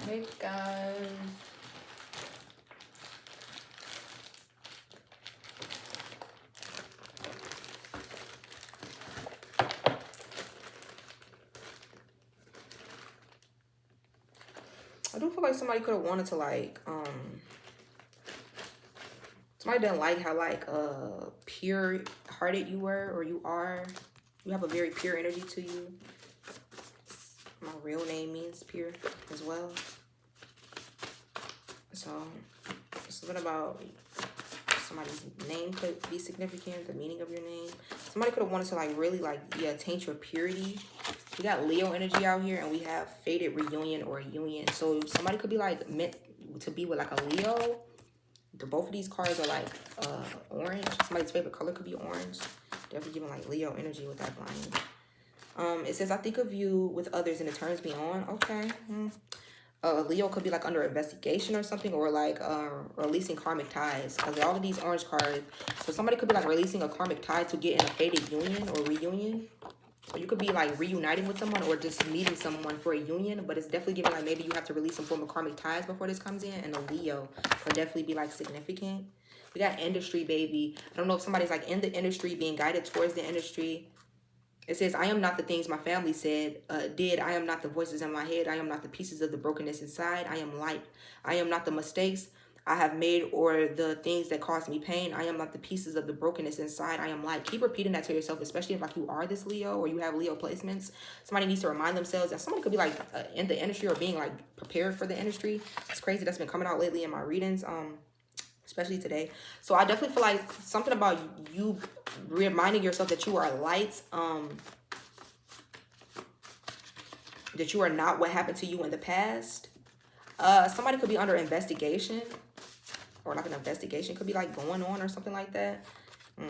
Hey guys. I do feel like somebody could have wanted to like somebody didn't like how like pure hearted you were or you are. You have a very pure energy to you. My real name means pure as well. So something about somebody's name could be significant, the meaning of your name. Somebody could have wanted to like really like, yeah, taint your purity. We got Leo energy out here and we have fated reunion or union. So somebody could be like meant to be with like a Leo. Both of these cards are like orange. Somebody's favorite color could be orange. Definitely giving like Leo energy with that blind. It says, I think of you with others and it turns me on. Okay. Leo could be like under investigation or something, or like releasing karmic ties, because all of these orange cards. So somebody could be like releasing a karmic tie to get in a fated union or reunion. Or you could be like reuniting with someone or just meeting someone for a union, but it's definitely giving like maybe you have to release some form of karmic ties before this comes in. And a Leo could definitely be like significant. We got industry, baby. I don't know if somebody's like in the industry, being guided towards the industry. It says, I am not the things my family did. I am not the voices in my head. I am not the pieces of the brokenness inside. I am light. I am not the mistakes I have made or the things that cause me pain. I am not the pieces of the brokenness inside. I am light. Keep repeating that to yourself, especially if like you are this Leo or you have Leo placements. Somebody needs to remind themselves that somebody could be like in the industry or being like prepared for the industry. It's crazy. That's been coming out lately in my readings. Especially today. So I definitely feel like something about you reminding yourself that you are light, that you are not what happened to you in the past. Somebody could be under investigation, or like an investigation could be like going on or something like that. You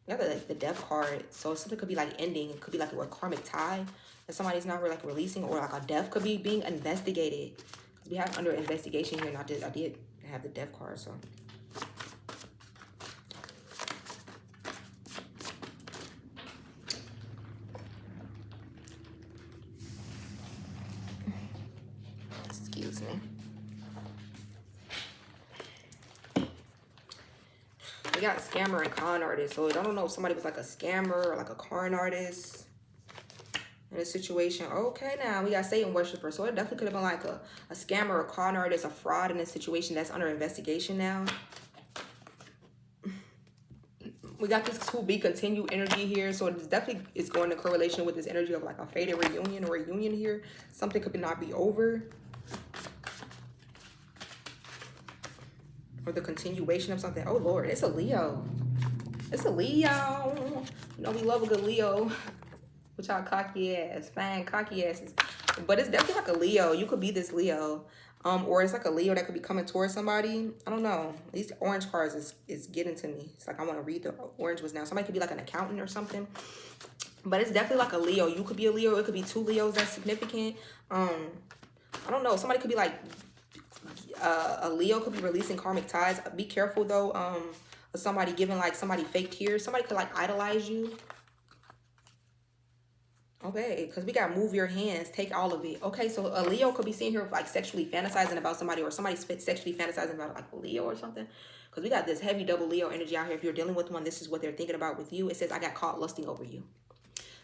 have the death card, so something could be like ending. It could be like a karmic tie that somebody's not like releasing, or like a death could be being investigated. Because we have under investigation here, and I did have the death card, so. Excuse me. We got scammer and con artist. So I don't know if somebody was like a scammer or like a con artist in a situation. Okay, now we got Satan worshiper. So it definitely could have been like a scammer, a con artist, a fraud in a situation that's under investigation now. We got this to be continued energy here. So it's definitely is going to correlation with this energy of like a faded reunion or a union here. Something could not be over. Or the continuation of something. Oh Lord, it's a Leo. It's a Leo. You know we love a good Leo. With y'all cocky ass, fine cocky asses. But it's definitely like a Leo. You could be this Leo. Or it's like a Leo that could be coming towards somebody. I don't know. These orange cards is getting to me. It's like I want to read the orange ones now. Somebody could be like an accountant or something. But it's definitely like a Leo. You could be a Leo. It could be two Leos that's significant. I don't know. Somebody could be like a Leo could be releasing karmic ties. Be careful though. Of somebody giving like somebody fake tears. Somebody could like idolize you. Okay, because we got move your hands, take all of it. Okay, so a Leo could be sitting here like sexually fantasizing about somebody, or somebody's sexually fantasizing about like a Leo or something. Because we got this heavy double Leo energy out here. If you're dealing with one, this is what they're thinking about with you. It says, I got caught lusting over you.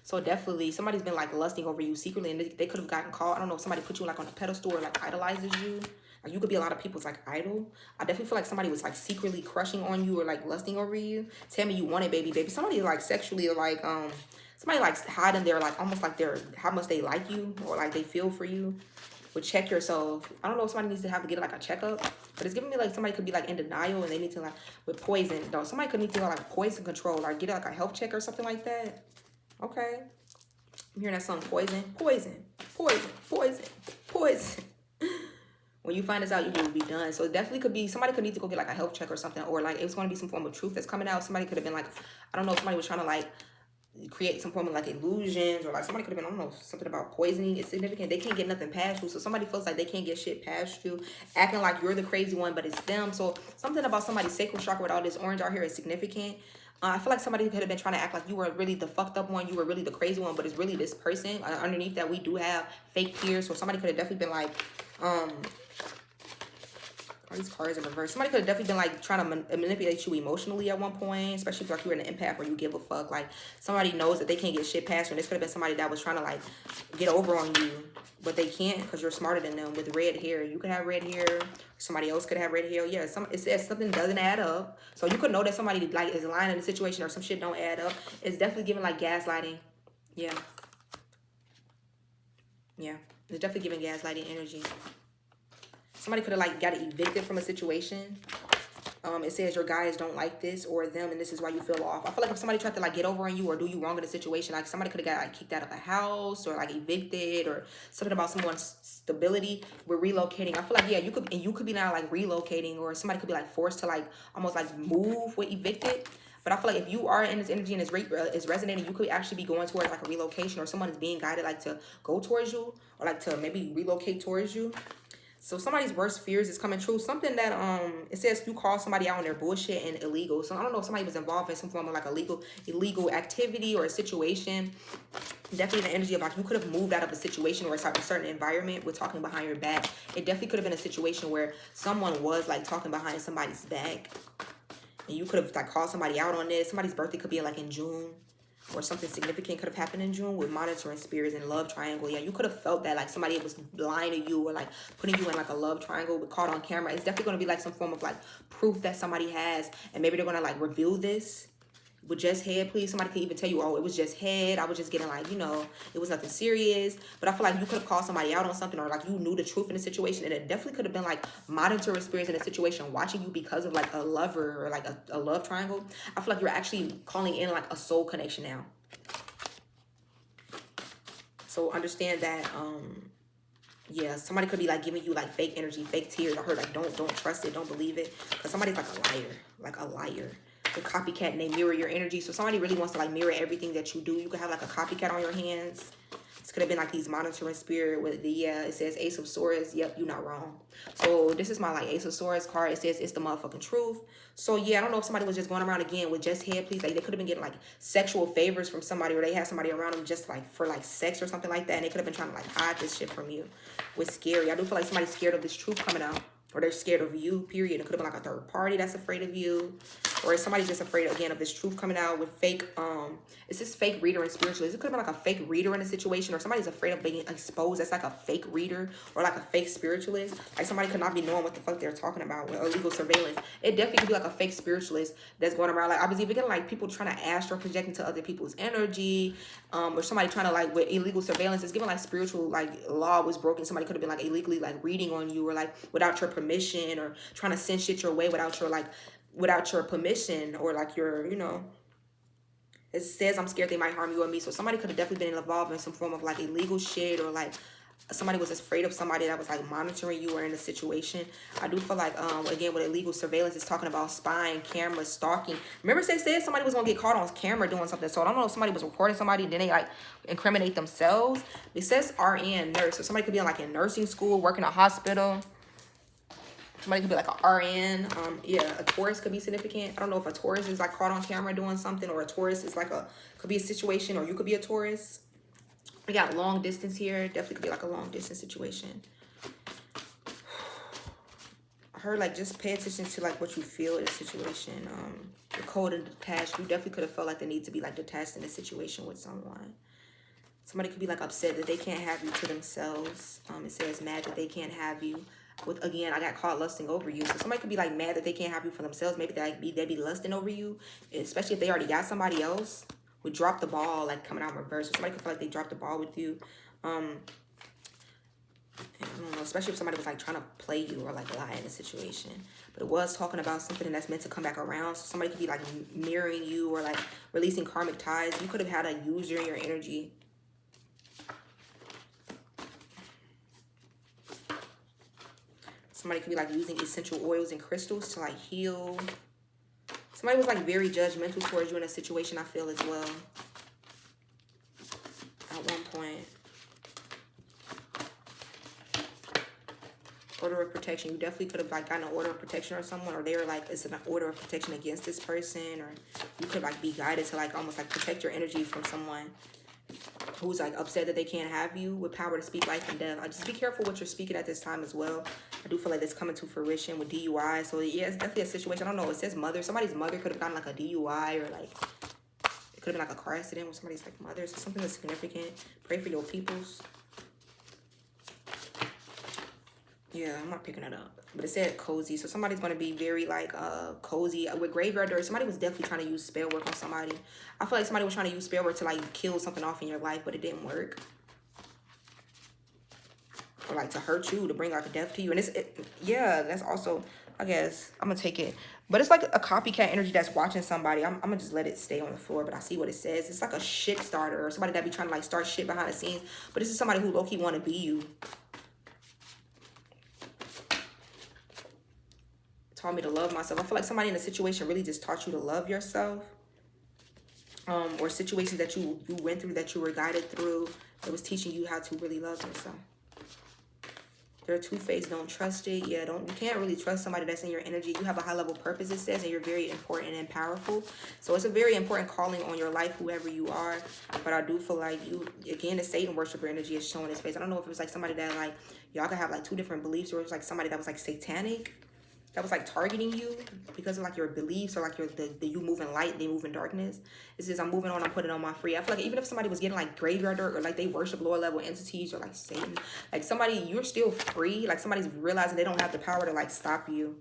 So definitely somebody's been like lusting over you secretly, and they could have gotten caught. I don't know if somebody put you like on a pedestal or like idolizes you. Like you could be a lot of people's like idol. I definitely feel like somebody was like secretly crushing on you or like lusting over you. Tell me you want it, baby. Somebody like sexually like somebody like hiding there, like almost like they're how much they like you or like they feel for you. But check yourself. I don't know if somebody needs to have to get like a checkup, but it's giving me like somebody could be like in denial and they need to like with poison though. Somebody could need to like poison control, like get like a health check or something like that. Okay. I'm hearing that song, poison, poison, poison, poison, poison. When you find this out, you will be done. So it definitely could be, somebody could need to go get like a health check or something, or like it's going to be some form of truth that's coming out. Somebody could have been like, I don't know, somebody was trying to like create some form of like illusions, or like somebody could have been, I don't know, something about poisoning. It's significant. They can't get nothing past you. So somebody feels like they can't get shit past you, acting like you're the crazy one, but it's them. So something about somebody's sacral chakra with all this orange out here is significant. I feel like somebody could have been trying to act like you were really the fucked up one. You were really the crazy one, but it's really this person. Underneath that, we do have fake tears. So somebody could have definitely been like All these cards in reverse. Somebody could have definitely been like trying to manipulate you emotionally at one point, especially if like you're in an empath or you give a fuck. Like somebody knows that they can't get shit past you, and this could have been somebody that was trying to like get over on you, but they can't because you're smarter than them. With red hair, you could have red hair. Somebody else could have red hair. Yeah, it says something doesn't add up. So you could know that somebody like is lying in the situation or some shit don't add up. It's definitely giving like gaslighting. Yeah. Yeah. It's definitely giving gaslighting energy. Somebody could have like got evicted from a situation. It says your guys don't like this or them, and this is why you feel off. I feel like if somebody tried to like get over on you or do you wrong in a situation, like somebody could have got like kicked out of a house or like evicted or something about someone's stability. We're relocating. I feel like, yeah, you could be now like relocating, or somebody could be like forced to like almost like move with evicted. But I feel like if you are in this energy and it's resonating, you could actually be going towards like a relocation, or someone is being guided like to go towards you or like to maybe relocate towards you. So somebody's worst fears is coming true. Something that it says you call somebody out on their bullshit and illegal. So I don't know if somebody was involved in some form of like illegal activity or a situation. Definitely the energy of like you could have moved out of a situation or a certain environment with talking behind your back. It definitely could have been a situation where someone was like talking behind somebody's back, and you could have like called somebody out on this. Somebody's birthday could be like in June. Or something significant could have happened in June with monitoring spirits and love triangle. Yeah, you could have felt that like somebody was lying to you or like putting you in like a love triangle but caught on camera. It's definitely going to be like some form of like proof that somebody has, and maybe they're going to like reveal this with just head, please. Somebody could even tell you, oh, it was just head. I was just getting like, you know, it was nothing serious. But I feel like you could have called somebody out on something, or like you knew the truth in the situation, and it definitely could have been like monitoring spirits in a situation watching you because of like a lover or like a love triangle. I feel like you're actually calling in like a soul connection now. So understand that, yeah, somebody could be like giving you like fake energy, fake tears. I heard like don't trust it, don't believe it, because somebody's like a liar. The copycat, and they mirror your energy. So somebody really wants to like mirror everything that you do. You could have like a copycat on your hands. This could have been like these monitoring spirit with the, it says Ace of Swords. Yep, you're not wrong. So this is my like Ace of Swords card. It says it's the motherfucking truth. So yeah, I don't know if somebody was just going around again with just head, please. Like they could have been getting like sexual favors from somebody, or they had somebody around them just like for like sex or something like that. And they could have been trying to like hide this shit from you. With scary. I do feel like somebody's scared of this truth coming out. Or they're scared of you, period. It could have been like a third party that's afraid of you. Or somebody's just afraid, again, of this truth coming out with fake, it's this fake reader and spiritualist. It could have been like a fake reader in a situation, or somebody's afraid of being exposed. That's like a fake reader or like a fake spiritualist. Like somebody could not be knowing what the fuck they're talking about with illegal surveillance. It definitely could be like a fake spiritualist that's going around. Like I was even getting like people trying to astral project into other people's energy, or somebody trying to like with illegal surveillance. It's given like spiritual like law was broken. Somebody could have been like illegally like reading on you, or like without your permission, or trying to send shit your way without your permission, or like your, you know, it says I'm scared they might harm you or me. So somebody could have definitely been involved in some form of like illegal shit, or like somebody was afraid of somebody that was like monitoring you or in a situation. I do feel like again with illegal surveillance, it's talking about spying, cameras, stalking. Remember they said somebody was gonna get caught on camera doing something. So I don't know if somebody was recording somebody, then they like incriminate themselves. It says RN, nurse. So somebody could be like in nursing school, working in a hospital. Somebody could be like a RN. Yeah, a Taurus could be significant. I don't know if a Taurus is like caught on camera doing something, or a Taurus is like could be a situation, or you could be a Taurus. We got long distance here. Definitely could be like a long distance situation. I heard like just pay attention to like what you feel in a situation. The cold and detached. You definitely could have felt like the need to be like detached in a situation with someone. Somebody could be like upset that they can't have you to themselves. It says mad that they can't have you. With again, I got caught lusting over you. So somebody could be like mad that they can't have you for themselves. Maybe they be lusting over you, especially if they already got somebody else. Would drop the ball, like coming out in reverse. So somebody could feel like they dropped the ball with you. I don't know, especially if somebody was like trying to play you or like lie in a situation. But it was talking about something that's meant to come back around. So somebody could be like mirroring you, or like releasing karmic ties. You could have had a user in your energy. Somebody could be like using essential oils and crystals to like heal. Somebody was like very judgmental towards you in a situation, I feel, as well. At one point. Order of protection. You definitely could have like gotten an order of protection or someone, or they were like, it's an order of protection against this person, or you could like be guided to like almost like protect your energy from someone. who's like upset that they can't have you with power to speak life and death. I just be careful what you're speaking at this time as well. I do feel like it's coming to fruition with DUI. So yeah, it's definitely a situation. I don't know. It says mother. Somebody's mother could have gotten like a DUI, or like it could have been like a car accident with somebody's like mother. So something that's significant. Pray for your peoples. Yeah, I'm not picking it up. But it said cozy. So somebody's going to be very like cozy. With graveyard dirt, somebody was definitely trying to use spell work on somebody. I feel like somebody was trying to use spell work to like kill something off in your life, but it didn't work. Or like to hurt you, to bring like death to you. And yeah, that's also, I guess, I'm going to take it. But it's like a copycat energy that's watching somebody. I'm going to just let it stay on the floor, but I see what it says. It's like a shit starter, or somebody that be trying to like start shit behind the scenes. But this is somebody who low-key want to be you. Taught me to love myself. I feel like somebody in a situation really just taught you to love yourself. Or situations that you went through, that you were guided through, that was teaching you how to really love yourself. They're two-faced. Don't trust it. Yeah, you can't really trust somebody that's in your energy. You have a high-level purpose, it says, and you're very important and powerful. So it's a very important calling on your life, whoever you are. But I do feel like you, again, the Satan worshiper energy is showing its face. I don't know if it was like somebody that like, y'all could have like two different beliefs, or it was like somebody that was like satanic, that was like targeting you because of like your beliefs, or like you move in light, they move in darkness. It says, I'm moving on, I'm putting on my free. I feel like even if somebody was getting like graveyard dirt, or like they worship lower level entities, or like Satan, like somebody, you're still free. Like somebody's realizing they don't have the power to like stop you.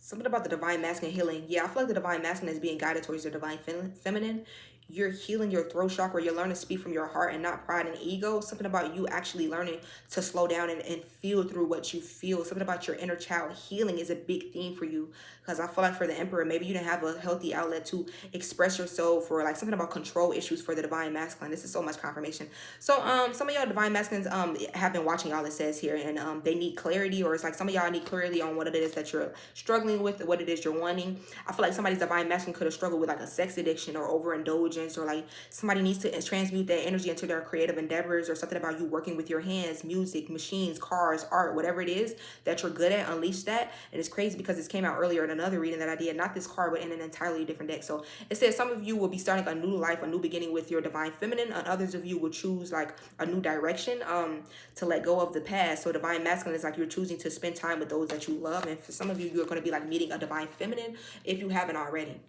Something about the divine masculine healing. Yeah, I feel like the divine masculine is being guided towards the divine feminine. You're healing your throat chakra. You're learning to speak from your heart and not pride and ego. Something about you actually learning to slow down and feel through what you feel. Something about your inner child healing is a big theme for you. Because I feel like for the Emperor, maybe you didn't have a healthy outlet to express yourself, or like something about control issues for the divine masculine. This is so much confirmation. So some of y'all divine masculines have been watching y'all, it says here, and they need clarity, or it's like some of y'all need clarity on what it is that you're struggling with, what it is you're wanting. I feel like somebody's divine masculine could have struggled with like a sex addiction or overindulgence, or like somebody needs to transmute that energy into their creative endeavors, or something about you working with your hands, music, machines, cars, art, whatever it is that you're good at. Unleash that. And it's crazy because this came out earlier in another reading that I did, not this card, but in an entirely different deck. So it says some of you will be starting a new life, a new beginning with your divine feminine, and others of you will choose like a new direction to let go of the past. So divine masculine is like you're choosing to spend time with those that you love, and for some of you, you're going to be like meeting a divine feminine if you haven't already.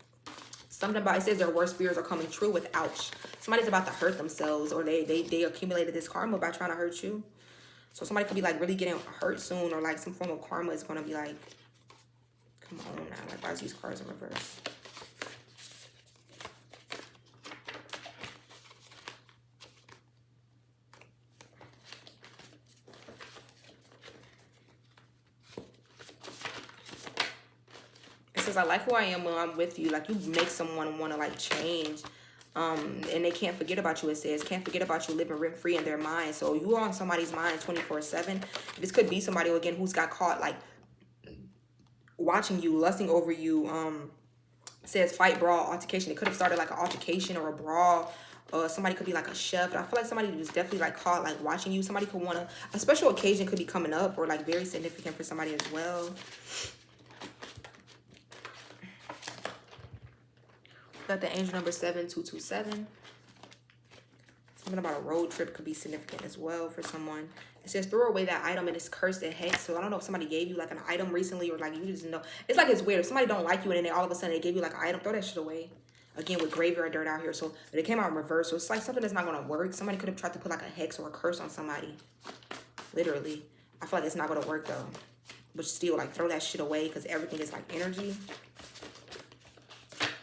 Something about, it says their worst fears are coming true with ouch. Somebody's about to hurt themselves, or they accumulated this karma by trying to hurt you. So somebody could be like really getting hurt soon, or like some form of karma is going to be like, come on now, like why is these cards in reverse? It says, I like who I am when I'm with you. Like you make someone want to like change. And they can't forget about you, it says. Can't forget about you living rent-free in their mind. So you are on somebody's mind 24/7. This could be somebody, again, who's got caught like watching you, lusting over you. It says fight, brawl, altercation. It could have started like an altercation or a brawl. Somebody could be like a chef. But I feel like somebody was definitely like caught like watching you. Somebody could want to, a special occasion could be coming up, or like very significant for somebody as well. Got the angel number 7227. Something about a road trip could be significant as well for someone. It says throw away that item and it's cursed and hex. So I don't know if somebody gave you like an item recently, or like you just know. It's like it's weird. If somebody don't like you and then all of a sudden they gave you like an item, throw that shit away. Again, with graveyard dirt out here. So but it came out in reverse. So it's like something that's not going to work. Somebody could have tried to put like a hex or a curse on somebody. Literally. I feel like it's not going to work though. But still, like throw that shit away, because everything is like energy.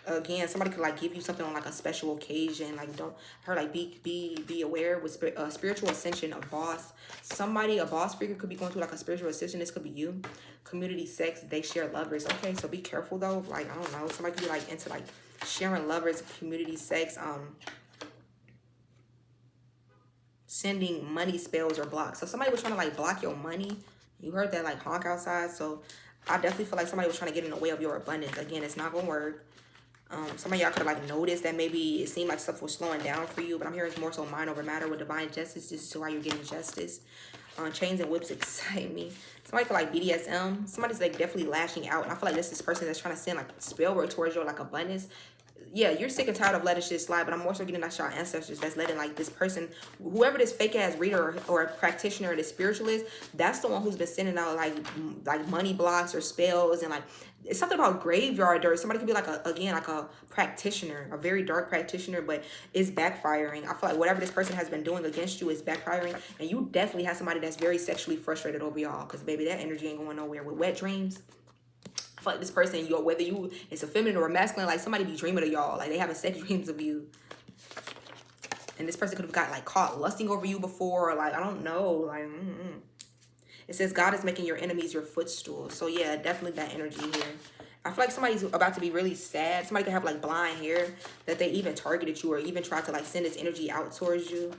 Again, somebody could like give you something on like a special occasion. Like don't her like be aware with spiritual ascension, a boss. Somebody, a boss figure could be going through like a spiritual ascension. This could be you. Community sex, they share lovers. Okay, so be careful though. Like I don't know, somebody could be like into like sharing lovers, community sex, sending money spells or blocks. So somebody was trying to like block your money. You heard that like honk outside. So I definitely feel like somebody was trying to get in the way of your abundance. Again, it's not gonna work. Some of y'all could have like noticed that maybe it seemed like stuff was slowing down for you, but I'm hearing it's more so mind over matter with divine justice. This is why you're getting justice. Chains and whips excite me. Somebody could like BDSM. Somebody's like definitely lashing out, and I feel like this is person that's trying to send like spell work towards your like abundance. yeah, you're sick and tired of letting shit slide, but I'm more so getting that y'all ancestors that's letting like this person, whoever this fake ass reader or practitioner or this spiritualist, that's the one who's been sending out like money blocks or spells, and like it's something about graveyard dirt. Somebody could be like a practitioner, a very dark practitioner, but it's backfiring. I feel like whatever this person has been doing against you is backfiring, and you definitely have somebody that's very sexually frustrated over y'all, because baby, that energy ain't going nowhere with wet dreams. I feel like this person, whether it's a feminine or a masculine, like somebody be dreaming of y'all. Like they having sex dreams of you. And this person could have got like caught lusting over you before. Or like, I don't know. Like, It says God is making your enemies your footstool. So yeah, definitely that energy here. I feel like somebody's about to be really sad. Somebody could have like blind hair that they even targeted you or even tried to like send this energy out towards you.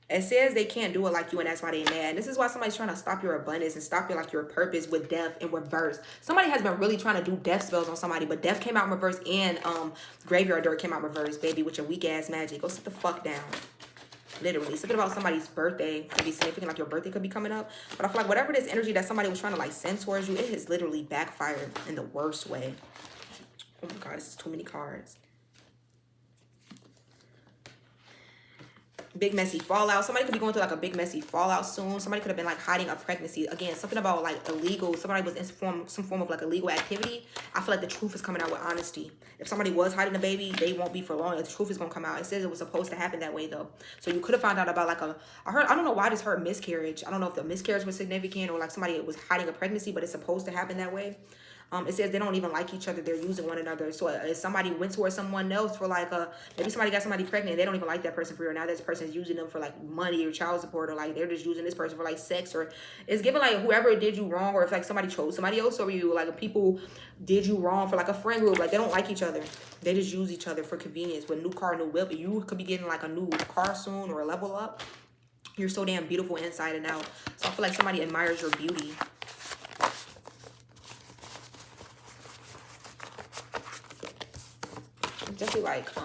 It says they can't do it like you, and that's why they mad. And this is why somebody's trying to stop your abundance and stop your purpose with death in reverse. Somebody has been really trying to do death spells on somebody, but death came out in reverse and graveyard dirt came out in reverse, baby, with your weak ass magic. Go sit the fuck down. Literally. Something about somebody's birthday could be significant, like your birthday could be coming up. But I feel like whatever this energy that somebody was trying to like send towards you, it has literally backfired in the worst way. Oh my God, this is too many cards. Big messy fallout. Somebody could be going through like a big messy fallout soon. Somebody could have been like hiding a pregnancy. Again, something about like illegal. Somebody was in some form of like illegal activity. I feel like the truth is coming out with honesty. If somebody was hiding a baby, they won't be for long. The truth is gonna come out. It says it was supposed to happen that way though. So you could have found out about like I don't know why this heard miscarriage. I don't know if the miscarriage was significant or like somebody was hiding a pregnancy, but it's supposed to happen that way. It says they don't even like each other. They're using one another. So if somebody went towards someone else for like maybe somebody got somebody pregnant, they don't even like that person for real. Now this person is using them for like money or child support, or like they're just using this person for like sex, or it's given like whoever did you wrong, or if like somebody chose somebody else over you, like if people did you wrong for like a friend group, like they don't like each other. They just use each other for convenience. With new car, new whip, you could be getting like a new car soon or a level up. You're so damn beautiful inside and out. So I feel like somebody admires your beauty. Definitely like a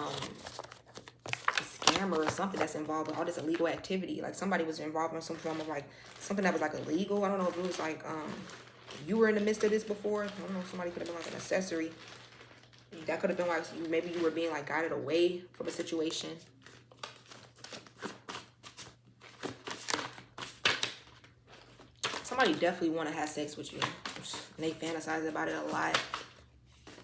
scammer or something that's involved with all this illegal activity. Like somebody was involved in some form of like something that was like illegal. I don't know if it was like you were in the midst of this before. I don't know if somebody could have been like an accessory. That could have been like maybe you were being like guided away from a situation. Somebody definitely want to have sex with you. And they fantasize about it a lot.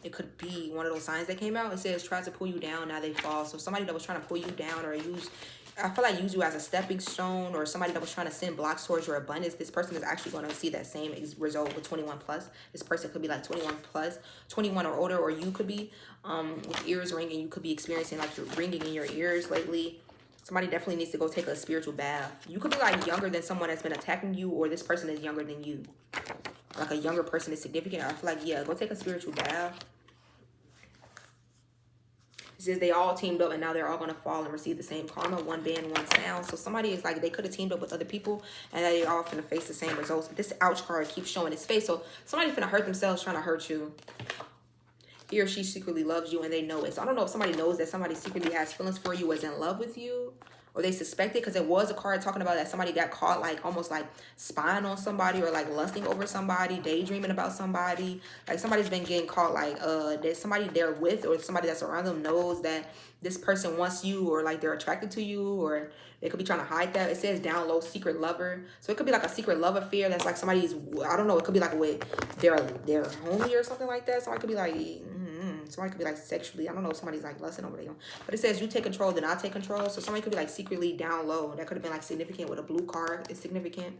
It could be one of those signs that came out. It says tries to pull you down, now they fall. So somebody that was trying to pull you down or I feel like use you as a stepping stone, or somebody that was trying to send blocks towards your abundance, this person is actually going to see that same result with 21 plus. This person could be like 21 plus, 21 or older, or you could be with ears ringing. You could be experiencing like you're ringing in your ears lately. Somebody definitely needs to go take a spiritual bath. You could be like younger than someone that's been attacking you, or this person is younger than you. Like a younger person is significant. I feel like, yeah, go take a spiritual bath. It says they all teamed up and now they're all going to fall and receive the same karma. One band, one sound. So somebody is like, they could have teamed up with other people and they're all going to face the same results. This ouch card keeps showing its face. So somebody's going to hurt themselves trying to hurt you. He or she secretly loves you and they know it. So I don't know if somebody knows that somebody secretly has feelings for you, is in love with you, or they suspect it, because it was a card talking about that somebody got caught like almost like spying on somebody, or like lusting over somebody, daydreaming about somebody. Like somebody's been getting caught like there's somebody they're with, or somebody that's around them knows that this person wants you, or like they're attracted to you, or they could be trying to hide that. It says down low secret lover. So it could be like a secret love affair that's like somebody's, I don't know, it could be like with their homie or something like that. Somebody could be like somebody could be like sexually, I don't know if somebody's like lusting over them. But it says you take control, then I take control. So somebody could be like secretly down low. That could have been like significant with a blue card. It's significant.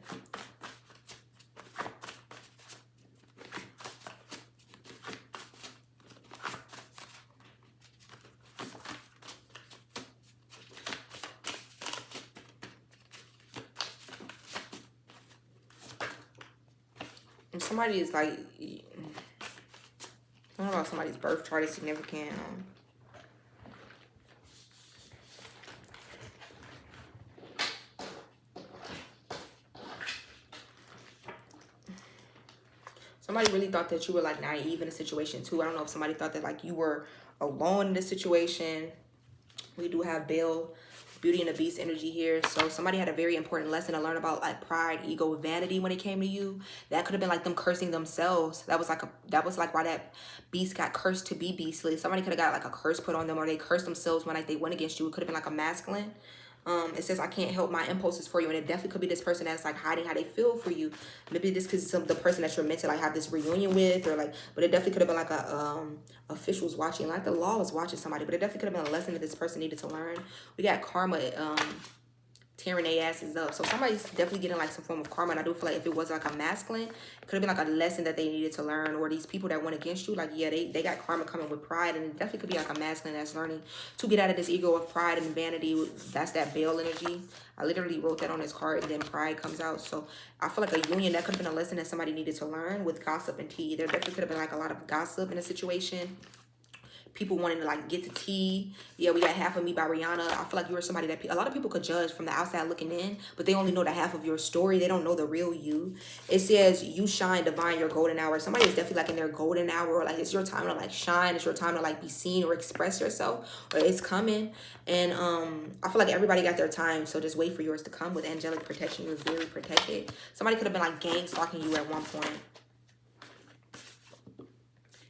And somebody is like, I don't know if somebody's birth chart is significant. Somebody really thought that you were like naive in a situation too. I don't know if somebody thought that like you were alone in this situation. We do have Bill. Beauty and the Beast energy here. So somebody had a very important lesson to learn about like pride, ego, vanity when it came to you. That could have been like them cursing themselves. That was like why that beast got cursed to be beastly. Somebody could have got like a curse put on them, or they cursed themselves when like they went against you. It could have been like a masculine. It says, I can't help my impulses for you. And it definitely could be this person that's like hiding how they feel for you. Maybe this could be the person that you're meant to like have this reunion with, or like, but it definitely could have been like a officials watching, like the law was watching somebody, but it definitely could have been a lesson that this person needed to learn. We got karma tearing their asses up. So somebody's definitely getting like some form of karma. And I do feel like if it was like a masculine, it could have been like a lesson that they needed to learn. Or these people that went against you, like, yeah, they got karma coming with pride. And it definitely could be like a masculine that's learning to get out of this ego of pride and vanity. That's that Baal energy. I literally wrote that on his card, and then pride comes out. So I feel like a union, that could have been a lesson that somebody needed to learn with gossip and tea. There definitely could have been like a lot of gossip in a situation. People wanting to like get to tea. Yeah, we got Half of Me by Rihanna. I feel like you were somebody that a lot of people could judge from the outside looking in, but they only know the half of your story. They don't know the real you. It says you shine divine, your golden hour. Somebody is definitely like in their golden hour, or like it's your time to like shine. It's your time to like be seen or express yourself, or it's coming. And I feel like everybody got their time, so just wait for yours to come with angelic protection. You're very protected. Somebody could have been like gang stalking you at one point.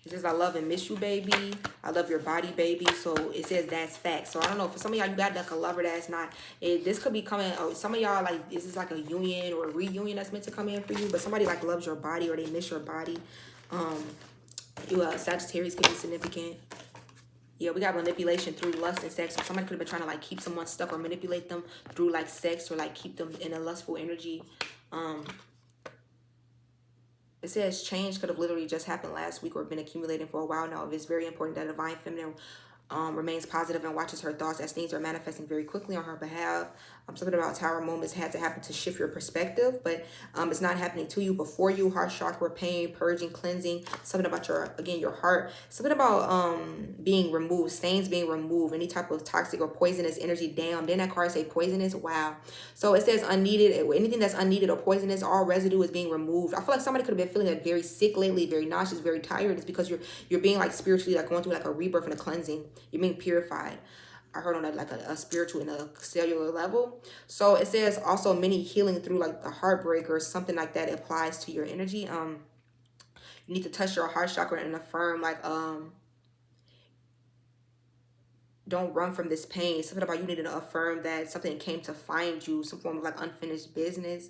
It says, I love and miss you, baby. I love your body, baby. So it says that's fact. So I don't know. For some of y'all, you got like a lover that's not. This could be coming. Or some of y'all, like, this is like a union or a reunion that's meant to come in for you. But somebody like loves your body, or they miss your body. Sagittarius could be significant. Yeah, we got manipulation through lust and sex. So somebody could have been trying to like keep someone stuck or manipulate them through like sex, or like keep them in a lustful energy. It says change could have literally just happened last week or been accumulating for a while now. It's very important that Divine Feminine remains positive and watches her thoughts as things are manifesting very quickly on her behalf. Something about tower moments had to happen to shift your perspective, but it's not happening to you, before you. Heart chakra, pain, purging, cleansing. Something about your heart. Something about being removed, stains being removed, any type of toxic or poisonous energy. Damn, didn't that card say poisonous? Wow. So it says unneeded, anything that's unneeded or poisonous, all residue is being removed. I feel like somebody could have been feeling like very sick lately, very nauseous, very tired. It's because you're being like spiritually like going through like a rebirth and a cleansing. You're being purified. I heard on a spiritual and a cellular level. So it says also many healing through like the heartbreak or something like that applies to your energy. You need to touch your heart chakra and affirm like don't run from this pain. Something about you needing to affirm that something came to find you, some form of like unfinished business.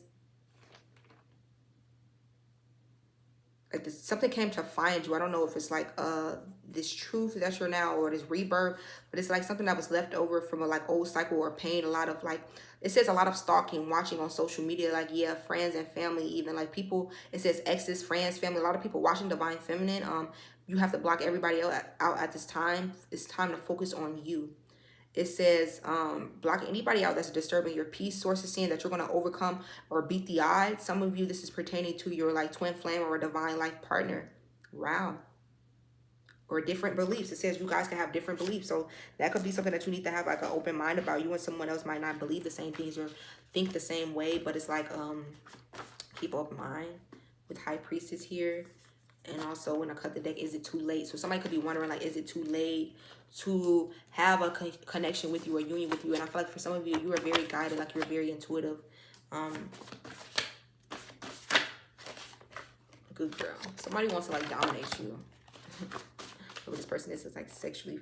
Like this, something came to find you. I don't know if it's like this truth that's your now, or this rebirth, but it's like something that was left over from a like old cycle or pain. A lot of like, it says a lot of stalking, watching on social media, like, yeah, friends and family, even like people. It says exes, friends, family. A lot of people watching Divine Feminine. You have to block everybody else out at this time. It's time to focus on you. It says block anybody out that's disturbing your peace. Sources saying that you're going to overcome or beat the odds. Some of you, this is pertaining to your like twin flame or a divine life partner. Wow. Or different beliefs. It says you guys can have different beliefs. So that could be something that you need to have like an open mind about. You and someone else might not believe the same things or think the same way. But it's like keep open mind with High Priestess here. And also when I cut the deck, is it too late? So somebody could be wondering, like, is it too late to have a connection with you or union with you? And I feel like for some of you, you are very guided, like you're very intuitive. Good girl. Somebody wants to like dominate you. So this person is like sexually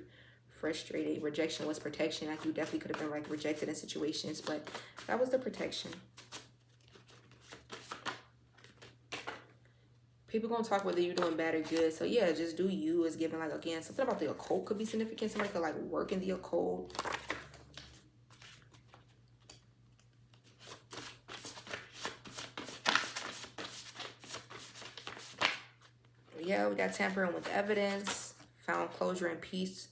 frustrated. Rejection was protection. Like you definitely could have been like rejected in situations, but that was the protection. People gonna talk whether you're doing bad or good. So yeah, just do you. Is given like, again, something about the occult could be significant. Somebody could like work in the occult. Yeah, we got tampering with evidence. Found closure and peace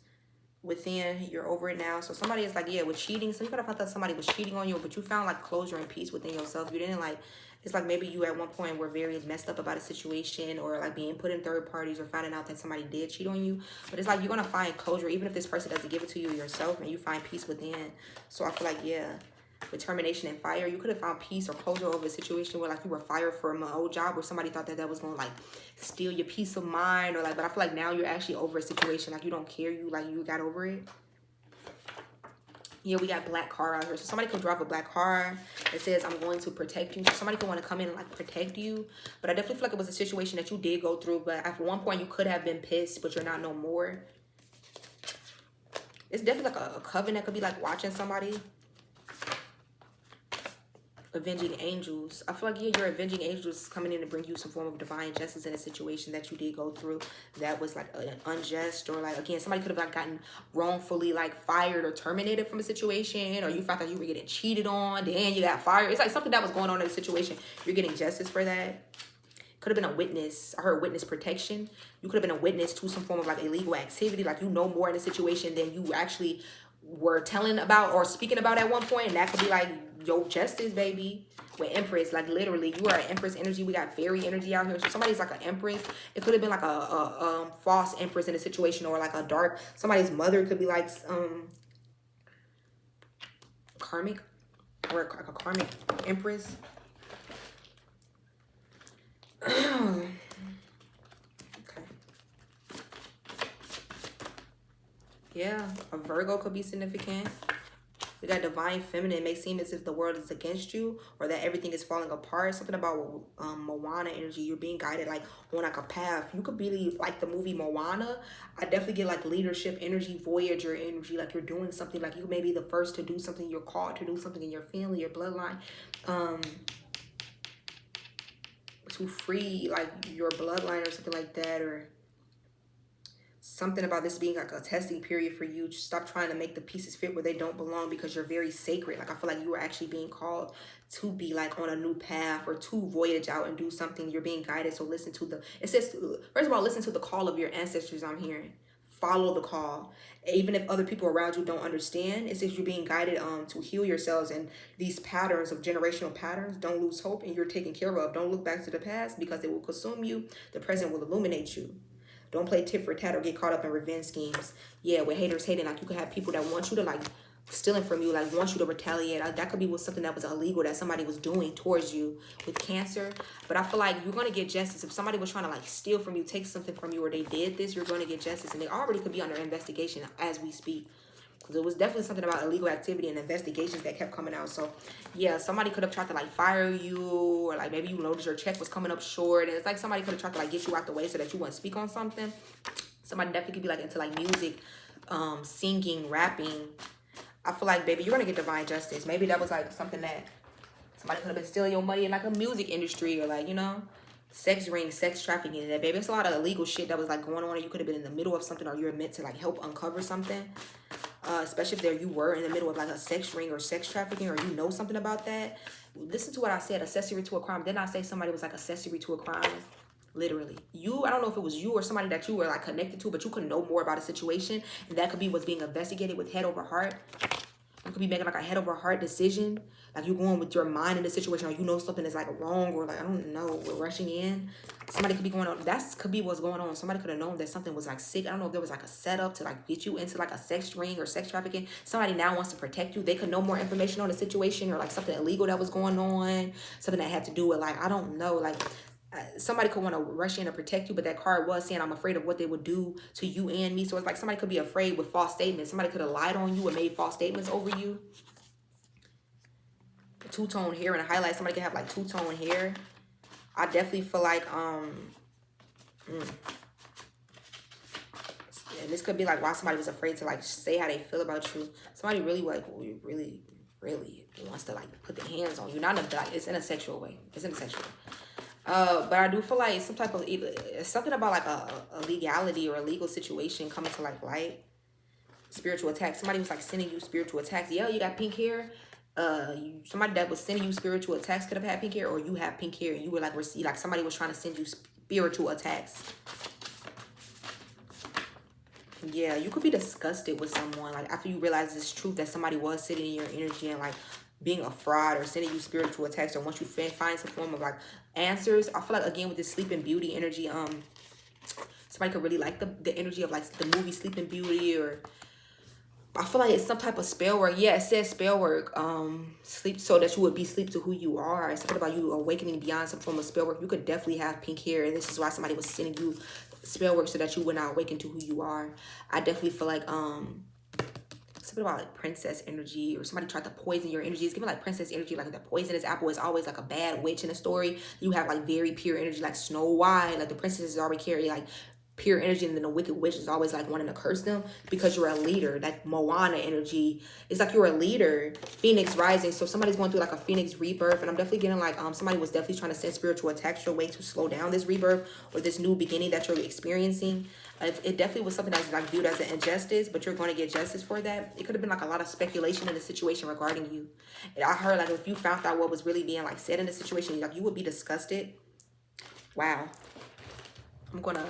within. You're over it now. So somebody is like, yeah, with cheating. So you could have thought that somebody was cheating on you, but you found like closure and peace within yourself. You didn't like, it's like maybe you at one point were very messed up about a situation, or like being put in third parties, or finding out that somebody did cheat on you. But it's like you're going to find closure, even if this person doesn't give it to you yourself, and you find peace within. So I feel like, yeah, with termination and fire, you could have found peace or closure over a situation where like you were fired from an old job where somebody thought that was going to like steal your peace of mind, or like, but I feel like now you're actually over a situation. Like you don't care. You got over it. Yeah, we got black car out here. So somebody could drive a black car that says, I'm going to protect you. So somebody could want to come in and like protect you. But I definitely feel like it was a situation that you did go through. But at one point you could have been pissed, but you're not no more. It's definitely like a coven that could be like watching somebody. Avenging angels. I feel like, yeah, your avenging angels coming in to bring you some form of divine justice in a situation that you did go through that was like unjust, or like, again, somebody could have like gotten wrongfully like fired or terminated from a situation, or you felt like you were getting cheated on, then you got fired. It's like something that was going on in a situation. You're getting justice for that. Could have been a witness. I heard witness protection. You could have been a witness to some form of like illegal activity. Like, you know more in a situation than you actually were telling about or speaking about at one point. And that could be like your justice, baby. With Empress, like literally, you are an Empress energy. We got fairy energy out here. So somebody's like an Empress. It could have been like a false Empress in a situation, or like a dark. Somebody's mother could be like karmic, or like a karmic Empress. Okay. Yeah, a Virgo could be significant. We got divine feminine. It may seem as if the world is against you, or that everything is falling apart. Something about Moana energy. You're being guided like on like a path. You could be like the movie Moana. I definitely get like leadership energy, Voyager energy. Like you're doing something. Like you may be the first to do something. You're called to do something in your family, your bloodline. To free like your bloodline or something like that, or something about this being like a testing period for you. Just stop trying to make the pieces fit where they don't belong, because you're very sacred. Like I feel like you are actually being called to be like on a new path, or to voyage out and do something. You're being guided. So listen to the, it says, first of all, listen to the call of your ancestors. I'm hearing, follow the call. Even if other people around you don't understand, it says you're being guided to heal yourselves, and these patterns of generational patterns. Don't lose hope, and you're taken care of. Don't look back to the past, because it will consume you. The present will illuminate you. Don't play tit for tat or get caught up in revenge schemes. Yeah, with haters hating, like you could have people that want you to like stealing from you, like want you to retaliate. That could be with something that was illegal that somebody was doing towards you with Cancer. But I feel like you're going to get justice. If somebody was trying to like steal from you, take something from you, or they did this, you're going to get justice. And they already could be under investigation as we speak. Because it was definitely something about illegal activity and investigations that kept coming out. So, yeah, somebody could have tried to, like, fire you. Or, like, maybe you noticed your check was coming up short. And it's like somebody could have tried to, like, get you out the way so that you wouldn't speak on something. Somebody definitely could be, like, into, like, music, singing, rapping. I feel like, baby, you're going to get divine justice. Maybe that was, like, something that somebody could have been stealing your money in, like, a music industry. Or, like, you know, sex ring, sex trafficking. And that, baby, it's a lot of illegal shit that was, like, going on. Or you could have been in the middle of something, or you're meant to, like, help uncover something. Especially if there you were in the middle of like a sex ring or sex trafficking, or you know something about that. Listen to what I said, accessory to a crime. Didn't I say somebody was like accessory to a crime? Literally. You, I don't know if it was you or somebody that you were like connected to, but you could know more about a situation, and that could be what's being investigated with head over heart. You could be making like a head over heart decision. Like you're going with your mind in the situation, or you know something is like wrong, or like, I don't know, we're rushing in. Somebody could be going on. That could be what's going on. Somebody could have known that something was like sick. I don't know if there was like a setup to like get you into like a sex ring or sex trafficking. Somebody now wants to protect you. They could know more information on the situation, or like something illegal that was going on. Something that had to do with like, I don't know, like somebody could want to rush in and protect you, but that card was saying, I'm afraid of what they would do to you and me. So it's like somebody could be afraid with false statements. Somebody could have lied on you and made false statements over you. Two-tone hair and a highlight. Somebody could have like two-tone hair. I definitely feel like and this could be like why somebody was afraid to like say how they feel about you. Somebody really like really wants to like put their hands on you. Not in a, like, it's in a sexual way. It's in a sexual way. But I do feel like some type of something about like a legality or a legal situation coming to like light. Spiritual attacks. Somebody was like sending you spiritual attacks. Yeah, you got pink hair. Somebody that was sending you spiritual attacks could have had pink hair, or you have pink hair and you were like like somebody was trying to send you spiritual attacks. Yeah, you could be disgusted with someone like after you realize this truth that somebody was sitting in your energy and like being a fraud or sending you spiritual attacks, or once you find some form of like answers. I feel like again with this Sleeping Beauty energy, somebody could really like the energy of like the movie Sleeping Beauty, or I feel like it's some type of spell work. Yeah, it says spell work. Sleep so that you would be sleep to who you are. It's something about you awakening beyond some form of spell work. You could definitely have pink hair, and this is why somebody was sending you spell work so that you would not awaken to who you are. I definitely feel like somebody something about like princess energy, or somebody tried to poison your energy. It's giving like princess energy, like the poisonous apple is always like a bad witch in a story. You have like very pure energy, like Snow White, like the princesses already carry like pure energy, and then the wicked witch is always like wanting to curse them because you're a leader. Like Moana energy, it's like you're a leader. Phoenix rising, so somebody's going through like a phoenix rebirth, and I'm definitely getting like somebody was definitely trying to send spiritual attacks your way to slow down this rebirth or this new beginning that you're experiencing. It definitely was something that's like viewed as an injustice, but you're going to get justice for that. It could have been like a lot of speculation in the situation regarding you. And I heard like if you found out what was really being like said in the situation, like you would be disgusted. Wow. I'm gonna,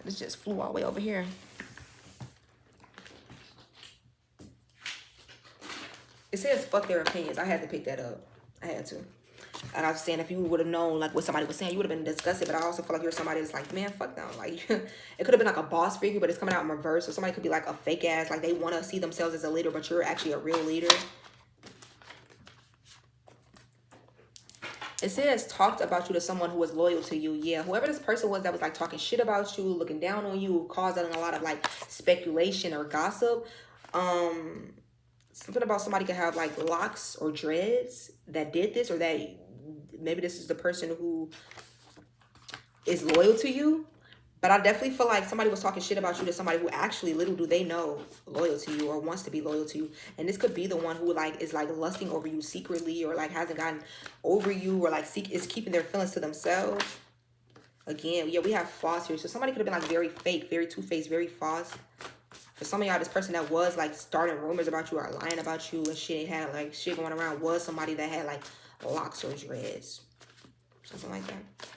this just flew all the way over here. It says fuck their opinions. I had to pick that up. I had to. And I was saying, if you would have known like what somebody was saying, you would have been disgusted. But I also feel like you're somebody that's like, man, fuck them. Like, it could have been like a boss figure, but it's coming out in reverse. So somebody could be like a fake ass, like they want to see themselves as a leader, but you're actually a real leader. It says talked about you to someone who was loyal to you. Yeah, whoever this person was that was like talking shit about you, looking down on you, causing a lot of like speculation or gossip. Something about somebody could have like locks or dreads that did this, or that maybe this is the person who is loyal to you. But I definitely feel like somebody was talking shit about you to somebody who actually, little do they know, loyal to you or wants to be loyal to you. And this could be the one who like is like lusting over you secretly, or like hasn't gotten over you, or like is keeping their feelings to themselves. Again, yeah, we have false here. So somebody could have been like very fake, very two-faced, very false. For some of y'all, this person that was like starting rumors about you or lying about you and shit, had like shit going around, was somebody that had like locks or dreads. Something like that.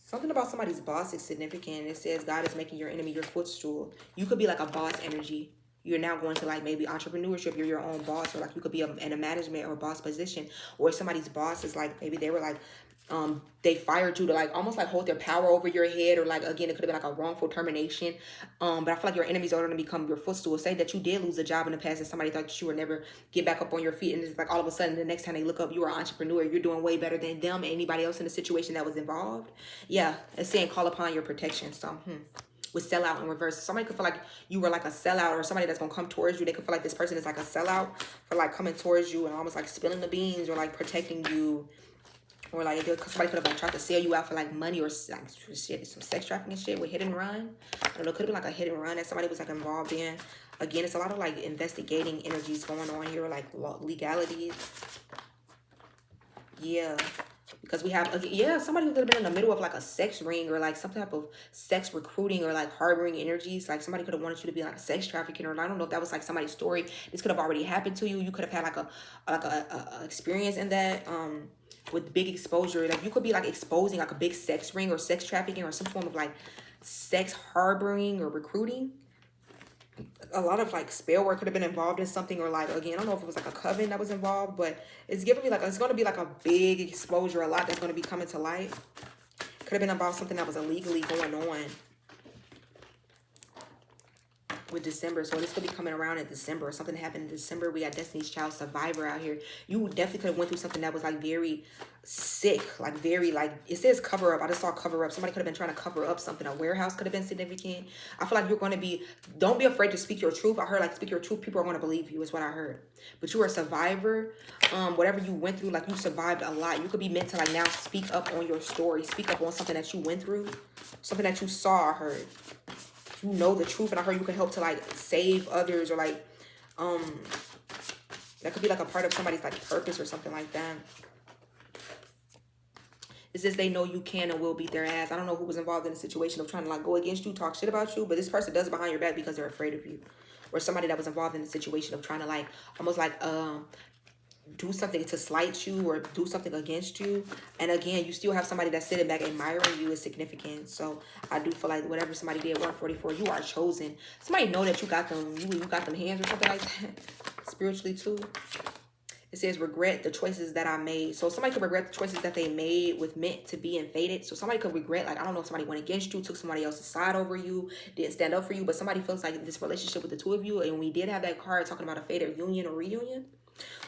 Something about somebody's boss is significant. It says God is making your enemy your footstool. You could be like a boss energy. You're now going to like maybe entrepreneurship. You're your own boss, or like you could be in a management or boss position. Or somebody's boss is like, maybe they were like, they fired you to like almost like hold their power over your head, or like, again, it could have been like a wrongful termination. But I feel like your enemies are going to become your footstool. Say that you did lose a job in the past and somebody thought that you would never get back up on your feet, and it's like all of a sudden the next time they look up, you are an entrepreneur, you're doing way better than them and anybody else in the situation that was involved. Yeah, it's saying call upon your protection. So with sellout in reverse, somebody could feel like you were like a sellout, or somebody that's gonna come towards you, they could feel like this person is like a sellout for like coming towards you and almost like spilling the beans, or like protecting you. Or like somebody could have like tried to sell you out for like money, or like shit, some sex trafficking shit with hit and run. I don't know, could have been like a hit and run that somebody was like involved in. Again, it's a lot of like investigating energies going on here, like legalities. Yeah, because we have, yeah, somebody who could have been in the middle of like a sex ring, or like some type of sex recruiting, or like harboring energies. Like somebody could have wanted you to be like a sex trafficking, or I don't know if that was like somebody's story. This could have already happened to you. You could have had like a experience in that. With big exposure, like you could be like exposing like a big sex ring or sex trafficking or some form of like sex harboring or recruiting. A lot of like spell work could have been involved in something, or like, again, I don't know if it was like a coven that was involved, but it's giving me like, it's going to be like a big exposure, a lot that's going to be coming to light. Could have been about something that was illegally going on with December. So this could be coming around in December, or something happened in December. We got Destiny's Child Survivor out here. You definitely could have went through something that was like very sick, like very like, it says cover up. I just saw cover up. Somebody could have been trying to cover up something. A warehouse could have been significant. I feel like you're going to be, don't be afraid to speak your truth. I heard like speak your truth, people are going to believe you, is what I heard. But you are a survivor. Whatever you went through, like you survived a lot. You could be meant to like now speak up on your story, speak up on something that you went through, something that you saw or heard. You know the truth, and I heard you can help to like save others, or like that could be like a part of somebody's like purpose or something like that. It says they know you can and will beat their ass. I don't know who was involved in the situation of trying to like go against you, talk shit about you, but this person does it behind your back because they're afraid of you. Or somebody that was involved in the situation of trying to like almost like do something to slight you or do something against you. And again, you still have somebody that's sitting back admiring you is significant. So I do feel like whatever somebody did, 144, you are chosen. Somebody know that you got them, you got them hands or something like that. Spiritually too. It says regret the choices that I made. So somebody could regret the choices that they made with meant to be and fated. So somebody could regret, like, I don't know if somebody went against you, took somebody else's side over you, didn't stand up for you, but somebody feels like this relationship with the two of you, and we did have that card talking about a fated union or reunion.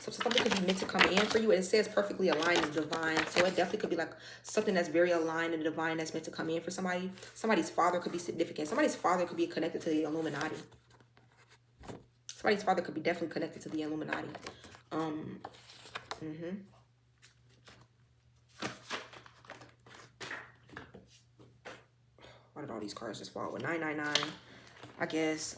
So something could be meant to come in for you, and it says perfectly aligned and divine. So it definitely could be like something that's very aligned and divine that's meant to come in for somebody. Somebody's father could be significant. Somebody's father could be connected to the Illuminati. Somebody's father could be definitely connected to the Illuminati. Why did all these cards just fall? With 999, I guess.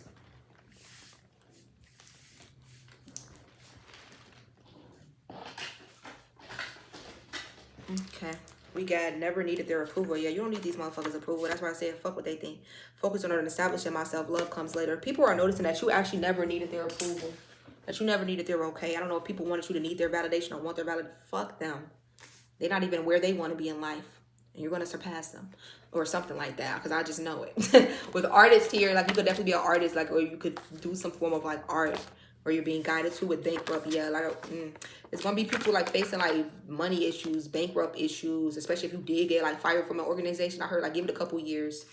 Okay. We got never needed their approval. Yeah, you don't need these motherfuckers' approval. That's why I said fuck what they think. Focus on establishing myself. Love comes later. People are noticing that you actually never needed their approval. That you never needed their okay. I don't know if people wanted you to need their validation or want their validation. Fuck them. They're not even where they want to be in life. And you're going to surpass them. Or something like that. Because I just know it. With artists here, like you could definitely be an artist. Like, or you could do some form of like art. Or you're being guided to with bankrupt. Yeah, like it's gonna be people like facing like money issues, bankrupt issues, especially if you did get like fired from an organization. I heard like give it a couple years,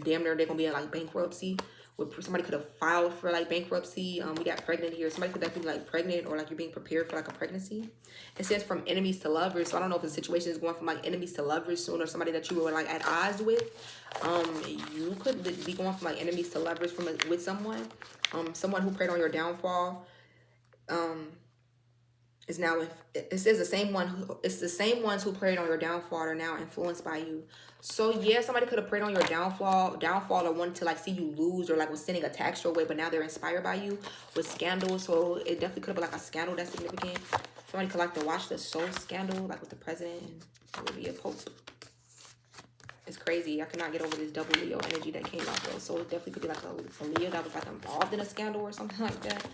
damn near they're gonna be in like bankruptcy. Where somebody could have filed for like bankruptcy. We got pregnant here. Somebody could definitely be like pregnant or like you're being prepared for like a pregnancy. It says from enemies to lovers. So I don't know if the situation is going from like enemies to lovers soon or somebody that you were like at odds with. You could be going from like enemies to lovers from with someone. Someone who preyed on your downfall. Is now it says the same one who it's the same ones who preyed on your downfall are now influenced by you. So yeah, somebody could have preyed on your downfall or wanted to like see you lose or like was sending attacks your way, but now they're inspired by you with scandals. So it definitely could have been like a scandal that's significant. Somebody could like to watch the soul scandal, like with the president and maybe a pope. It's crazy. I cannot get over this double Leo energy that came out though. So it definitely could be like a Leo that was like involved in a scandal or something like that.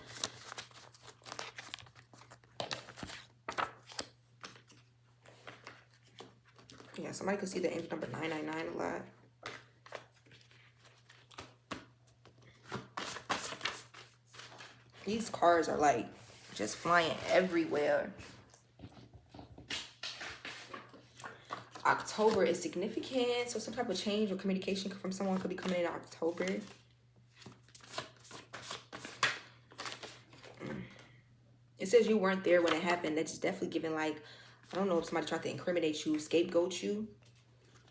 Yeah, somebody could see the angel number 999 a lot. These cards are like just flying everywhere. October is significant. So some type of change or communication from someone could be coming in October. It says you weren't there when it happened. That's definitely giving like, I don't know if somebody tried to incriminate you, scapegoat you,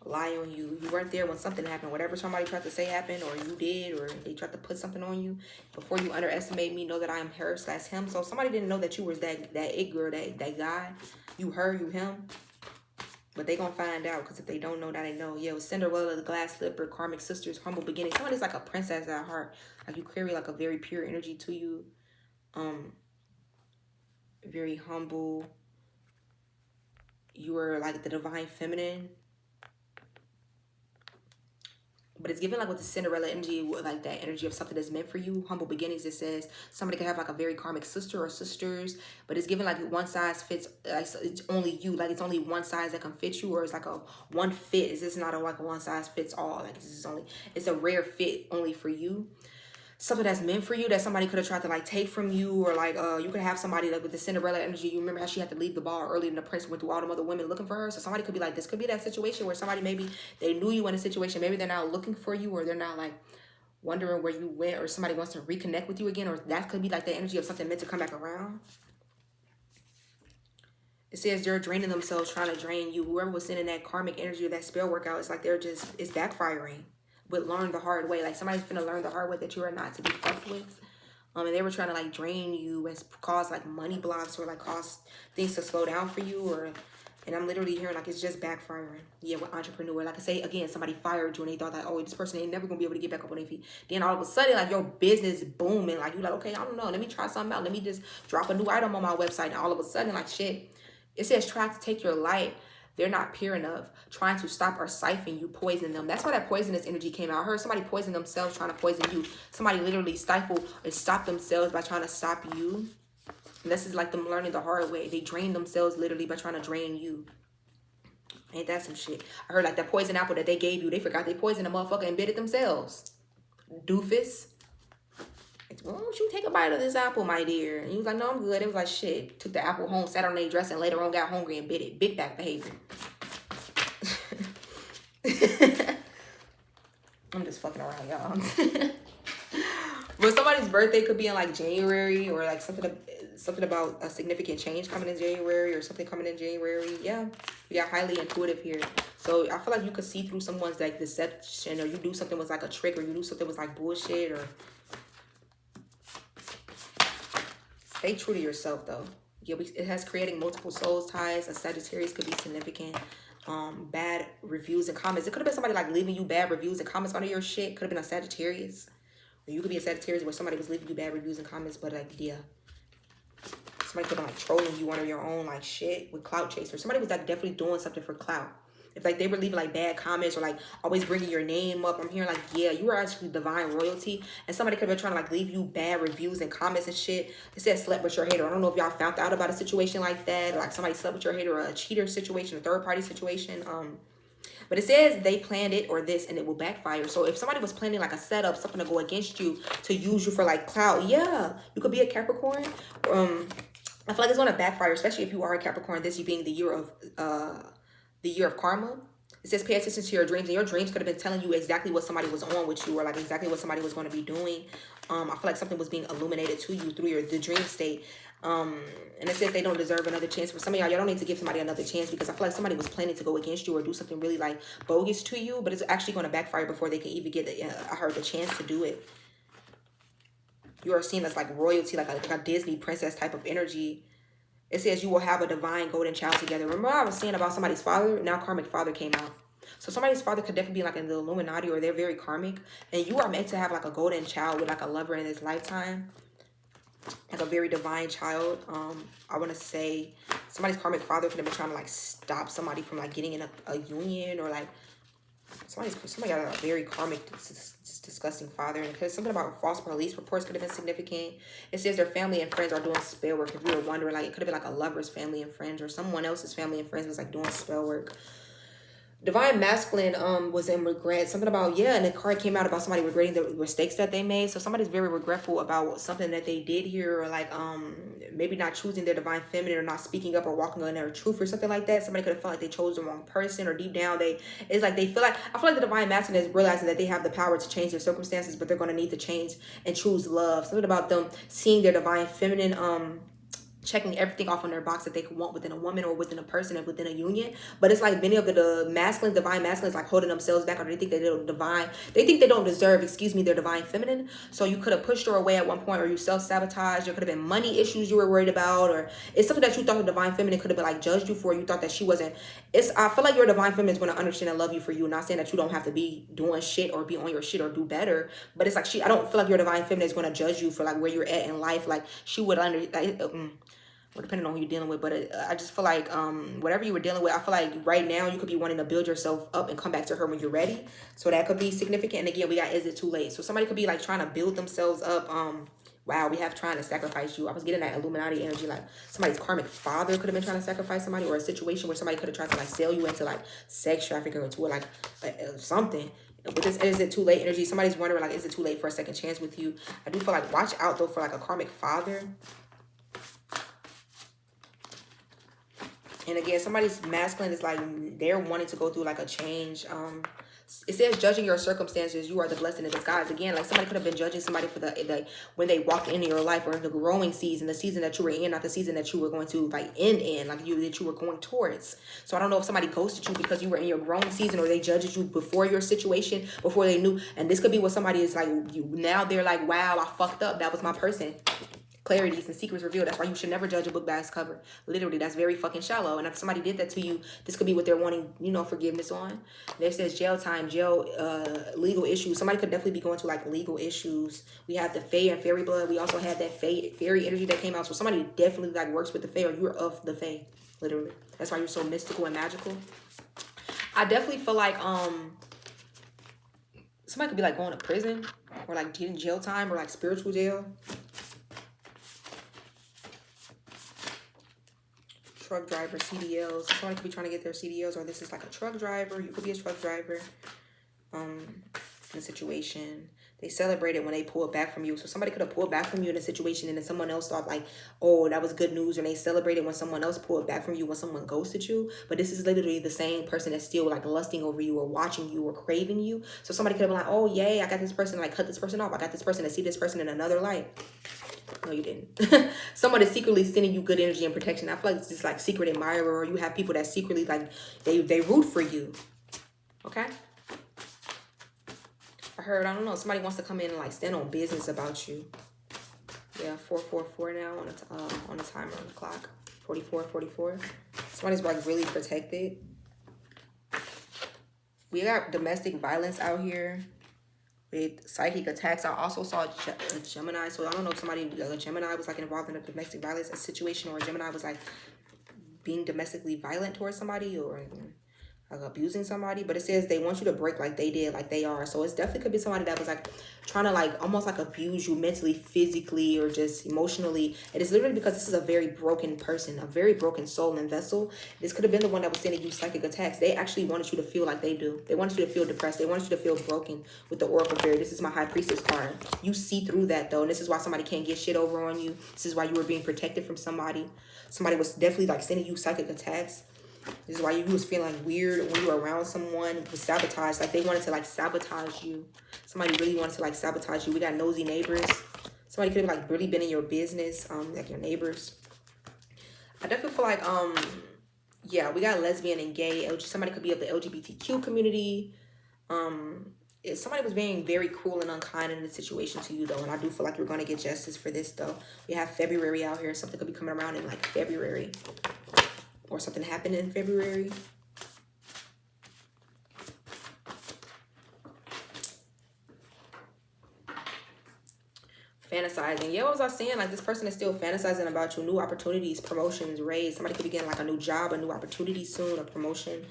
lie on you. You weren't there when something happened. Whatever somebody tried to say happened or you did or they tried to put something on you. Before you underestimate me, know that I am her/him. So somebody didn't know that you was that it girl, that guy. You her, you him. But they gonna find out because if they don't know, now they know. Yeah, it was Cinderella, the glass slipper, karmic sisters, humble beginning. Somebody's like a princess at heart. Like you carry like a very pure energy to you. Very humble. You are like the divine feminine. But it's given like with the Cinderella energy, like that energy of something that's meant for you. Humble beginnings, it says somebody could have like a very karmic sister or sisters. But it's given like one size fits, like it's only you. Like it's only one size that can fit you, or it's like a one fit. Is this not a like a one size fits all? Like this is only, it's a rare fit only for you. Something that's meant for you that somebody could have tried to like take from you, or like you could have somebody like with the Cinderella energy. You remember how she had to leave the ball early and the prince went through all the other women looking for her. So somebody could be like, this could be that situation where somebody maybe they knew you in a situation, maybe they're now looking for you, or they're not like wondering where you went, or somebody wants to reconnect with you again, or that could be like the energy of something meant to come back around. It says they're draining themselves, trying to drain you. Whoever was sending that karmic energy or that spell workout, it's like they're just, it's backfiring. But learn the hard way. Like somebody's gonna learn the hard way that you are not to be fucked with. And they were trying to like drain you and cause like money blocks or like cause things to slow down for you. Or, and I'm literally hearing like it's just backfiring. Yeah, with entrepreneur. Like I say again, somebody fired you and they thought like, oh, this person ain't never gonna be able to get back up on their feet. Then all of a sudden, like your business booming. Like you're like, okay, I don't know. Let me try something out. Let me just drop a new item on my website. And all of a sudden, like shit. It says try to take your light. They're not pure enough. Trying to stop or siphon you, poison them. That's why that poisonous energy came out. I heard somebody poison themselves trying to poison you. Somebody literally stifle and stop themselves by trying to stop you. And this is like them learning the hard way. They drain themselves literally by trying to drain you. Ain't that some shit? I heard like that poison apple that they gave you. They forgot they poisoned the motherfucker and bit it themselves. Doofus. Why don't you take a bite of this apple, my dear? And he was like, no, I'm good. It was like, shit. Took the apple home, sat on their dress, and later on got hungry and bit it. Big back behavior. I'm just fucking around, y'all. But somebody's birthday could be in like January, or like something about a significant change coming in January, or something coming in January. Yeah, we got highly intuitive here. So I feel like you could see through someone's like deception, or you do something was like a trick, or you do something was like bullshit, or Stay true to yourself, though. Yeah, it has creating multiple soul ties. A Sagittarius could be significant. Bad reviews and comments. It could have been somebody like leaving you bad reviews and comments under your shit. Could have been a Sagittarius. Or you could be a Sagittarius where somebody was leaving you bad reviews and comments, but like, yeah. Somebody could have been like trolling you under your own like shit with clout chaser. Somebody was like definitely doing something for clout. If like they were leaving like bad comments or like always bringing your name up, I'm hearing like, yeah, you were actually divine royalty. And somebody could have been trying to like leave you bad reviews and comments and shit. It said slept with your hater. I don't know if y'all found out about a situation like that, or like somebody slept with your hater, or a cheater situation, a third party situation. But it says they planned it or this and it will backfire. So if somebody was planning like a setup, something to go against you, to use you for like clout, yeah, you could be a Capricorn. I feel like it's going to backfire, especially if you are a Capricorn, this you being the year of karma. It says pay attention to your dreams, and your dreams could have been telling you exactly what somebody was on with you, or like exactly what somebody was going to be doing. I feel like something was being illuminated to you through the dream state. And it says they don't deserve another chance. For some of y'all don't need to give somebody another chance, because I feel like somebody was planning to go against you or do something really like bogus to you, but it's actually going to backfire before they can even get the chance to do it. You are seen as like royalty, like a Disney princess type of energy. It says you will have a divine golden child together. Remember I was saying about somebody's father? Now karmic father came out. So somebody's father could definitely be like in the Illuminati, or they're very karmic. And you are meant to have like a golden child with like a lover in this lifetime. Like a very divine child. I want to say somebody's karmic father could have been trying to like stop somebody from like getting in a union, or like somebody got a very karmic, disgusting father. And because something about false police reports could have been significant. It says their family and friends are doing spell work. If you were wondering, like it could have been like a lover's family and friends, or someone else's family and friends was like doing spell work. Divine masculine was in regret. Something about, yeah, and the card came out about somebody regretting the mistakes that they made. So somebody's very regretful about something that they did here, or like maybe not choosing their divine feminine, or not speaking up or walking on their truth, or something like that. Somebody could have felt like they chose the wrong person, or deep down it's like they feel like, I feel like the divine masculine is realizing that they have the power to change their circumstances, but they're going to need to change and choose love. Something about them seeing their divine feminine checking everything off on their box that they could want within a woman, or within a person, and within a union. But it's like many of the masculine, divine masculines, like holding themselves back, or they think they don't deserve, their divine feminine. So you could have pushed her away at one point, or you self-sabotage. There could have been money issues you were worried about, or it's something that you thought the divine feminine could have been like judged you for. You thought that she wasn't. I feel like your divine feminine is going to understand and love you for you. Not saying that you don't have to be doing shit or be on your shit or do better, but it's like I don't feel like your divine feminine is going to judge you for like where you're at in life. Like she would well, depending on who you're dealing with, but I just feel like whatever you were dealing with, I feel like right now you could be wanting to build yourself up and come back to her when you're ready. So that could be significant. And again, we got, is it too late? So somebody could be like trying to build themselves up. Wow, we have trying to sacrifice you. I was getting that Illuminati energy, like somebody's karmic father could have been trying to sacrifice somebody, or a situation where somebody could have tried to like sell you into like sex trafficking, or to like something. With this is it too late energy, somebody's wondering like, is it too late for a second chance with you? I do feel like watch out though for like a karmic father. And again, somebody's masculine is like they're wanting to go through like a change. It says judging your circumstances, you are the blessing in disguise. Again, like somebody could have been judging somebody for the when they walked into your life, or in the growing season, the season that you were in, not the season that you were going to like end in, like that you were going towards. So I don't know if somebody ghosted you because you were in your growing season, or they judged you before your situation, before they knew. And this could be what somebody is like, now they're like, wow, I fucked up. That was my person. Clarities and secrets revealed. That's why you should never judge a book by its cover. Literally, that's very fucking shallow. And if somebody did that to you, this could be what they're wanting, forgiveness on. There says jail time, legal issues. Somebody could definitely be going to like legal issues. We have the Fae and Fairy blood. We also have that fairy energy that came out. So somebody definitely like works with the Fae, or you're of the Fae, literally. That's why you're so mystical and magical. I definitely feel like somebody could be like going to prison, or like getting jail time, or like spiritual jail. Truck driver, CDLs. Somebody could be trying to get their CDLs, or this is like a truck driver. You could be a truck driver in a situation. They celebrated when they pulled back from you. So somebody could have pulled back from you in a situation, and then someone else thought like, oh, that was good news. And they celebrated when someone else pulled back from you, when someone ghosted you. But this is literally the same person that's still like lusting over you, or watching you, or craving you. So somebody could have been like, oh, yay, I got this person, like cut this person off. I got this person to see this person in another light. No, you didn't. Someone is secretly sending you good energy and protection. I feel like it's just like secret admirer, or you have people that secretly like they root for you. Okay. I don't know, somebody wants to come in and like stand on business about you. Yeah, 444 now on the timer on the clock. 44. Somebody's like really protected. We got domestic violence out here with psychic attacks. I also saw a Gemini, so I don't know if a Gemini was like involved in a domestic violence situation, or a Gemini was like being domestically violent towards somebody, or like abusing somebody. But it says they want you to break like they did, like they are. So it's definitely could be somebody that was like trying to like almost like abuse you mentally, physically, or just emotionally. It is literally because this is a very broken person, a very broken soul and vessel. This could have been the one that was sending you psychic attacks. They actually wanted you to feel like they do. They wanted you to feel depressed. They wanted you to feel broken with the Oracle Fairy. This is my High Priestess card. You see through that though, and this is why somebody can't get shit over on you. This is why you were being protected from somebody. Somebody was definitely like sending you psychic attacks. This is why you was feeling weird when you were around someone with sabotage. Like they wanted to like sabotage you. Somebody really wanted to like sabotage you. We got nosy neighbors. Somebody could have like really been in your business, like your neighbors. I definitely feel like, yeah, we got lesbian and gay. Somebody could be of the LGBTQ community. If somebody was being very cruel and unkind in the situation to you though, and I do feel like you're going to get justice for this though. We have February out here. Something could be coming around in like February. Or something happened in February. Fantasizing. Yeah, what was I saying? Like this person is still fantasizing about you. New opportunities, promotions, raise. Somebody could be getting like a new job, a new opportunity soon, a promotion.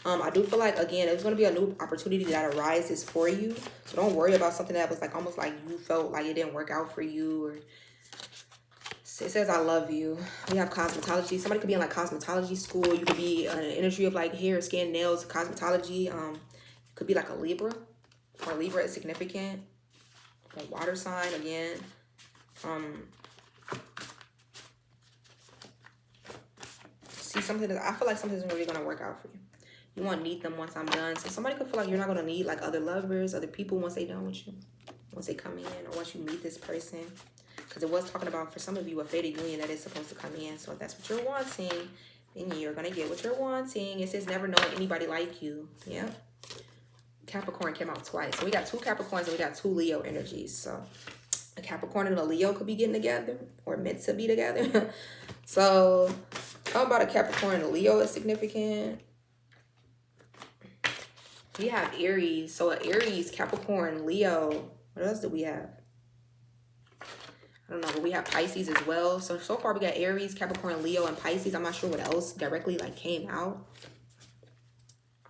I do feel like, again, there's going to be a new opportunity that arises for you. So don't worry about something that was like almost like you felt like it didn't work out for you, or it says, I love you. We have cosmetology. Somebody could be in like cosmetology school. You could be an energy of like hair, skin, nails, cosmetology. Could be like a Libra, or Libra is significant. A water sign again. See something that I feel like something's really going to work out for you. You won't need them once I'm done. So somebody could feel like you're not going to need like other lovers, other people once they're done with you. Once they come in, or once you meet this person. Because it was talking about, for some of you, a fated union that is supposed to come in. So if that's what you're wanting, then you're going to get what you're wanting. It says never knowing anybody like you. Yeah. Capricorn came out twice. So we got 2 Capricorns and we got 2 Leo energies. So a Capricorn and a Leo could be getting together, or meant to be together. So how about a Capricorn and a Leo is significant? We have Aries. So Aries, Capricorn, Leo. What else do we have? I don't know, but we have Pisces as well. So far we got Aries, Capricorn, Leo, and Pisces. I'm not sure what else directly like came out.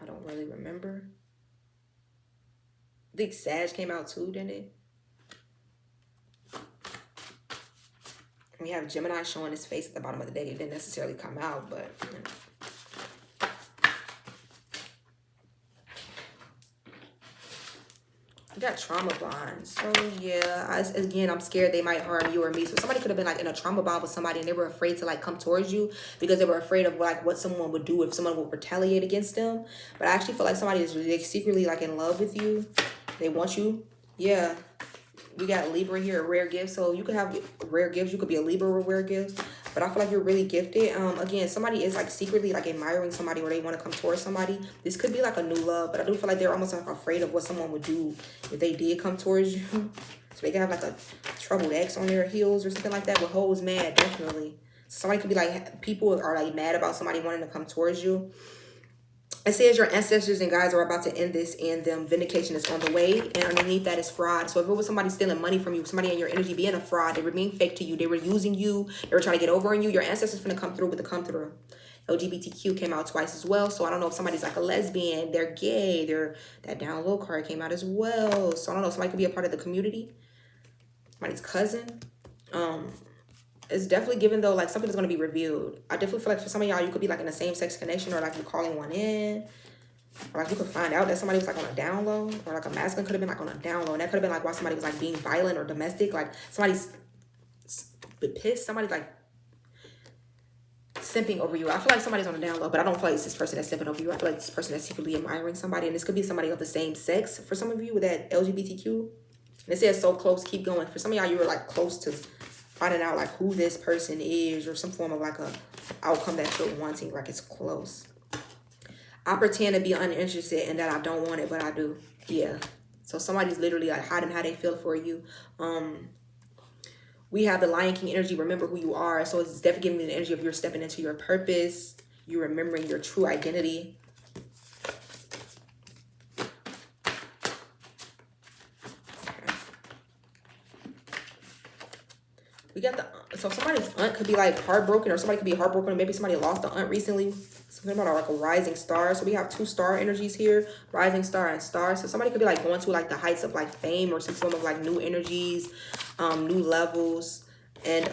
I don't really remember. I think Sag came out too, didn't it? We have Gemini showing his face at the bottom of the deck. It didn't necessarily come out, but you know. We got trauma bonds. So yeah, again, I'm scared they might harm you or me. So somebody could have been like in a trauma bond with somebody and they were afraid to like come towards you because they were afraid of like what someone would do if someone would retaliate against them. But I actually feel like somebody is really secretly like in love with you. They want you. Yeah. We got Libra here, a rare gift. So you could have rare gifts. You could be a Libra with rare gifts. But I feel like you're really gifted. Again, somebody is like secretly like admiring somebody, or they want to come towards somebody. This could be like a new love, but I do feel like they're almost like afraid of what someone would do if they did come towards you. So they could have like a troubled ex on their heels or something like that. With hoes mad, definitely. Somebody could be like, people are like mad about somebody wanting to come towards you. It says your ancestors and guides are about to end this, and them vindication is on the way. And underneath that is fraud. So if it was somebody stealing money from you, somebody in your energy being a fraud, they were being fake to you, they were using you, they were trying to get over on you, your ancestors finna come through with the come through. LGBTQ came out twice as well. So I don't know if somebody's like a lesbian, they're gay, that down low card came out as well. So I don't know, somebody could be a part of the community. Somebody's cousin. It's definitely given though, like something's going to be revealed. I definitely feel like for some of y'all, you could be like in a same-sex connection, or like you're calling one in. Or like you could find out that somebody was like on a down low, or like a masculine could have been like on a down low. And that could have been like why somebody was like being violent or domestic. Like somebody's pissed, somebody's like simping over you. I feel like somebody's on a down low, but I don't feel like it's this person that's simping over you. I feel like this person that's secretly admiring somebody. And this could be somebody of the same sex for some of you with that LGBTQ. And it says so close, keep going. For some of y'all, you were like close to finding out like who this person is, or some form of like a outcome that you're wanting, like it's close. I pretend to be uninterested and that I don't want it, but I do. Yeah. So somebody's literally like hiding how they feel for you. We have the Lion King energy, remember who you are. So it's definitely giving me the energy of you're stepping into your purpose. You're remembering your true identity. Okay. We got the, so somebody's aunt could be like heartbroken, or somebody could be heartbroken, or maybe somebody lost an aunt recently. Something about like a rising star. So we have 2 star energies here, rising star and star. So somebody could be like going to like the heights of like fame, or some form of like new energies, new levels. And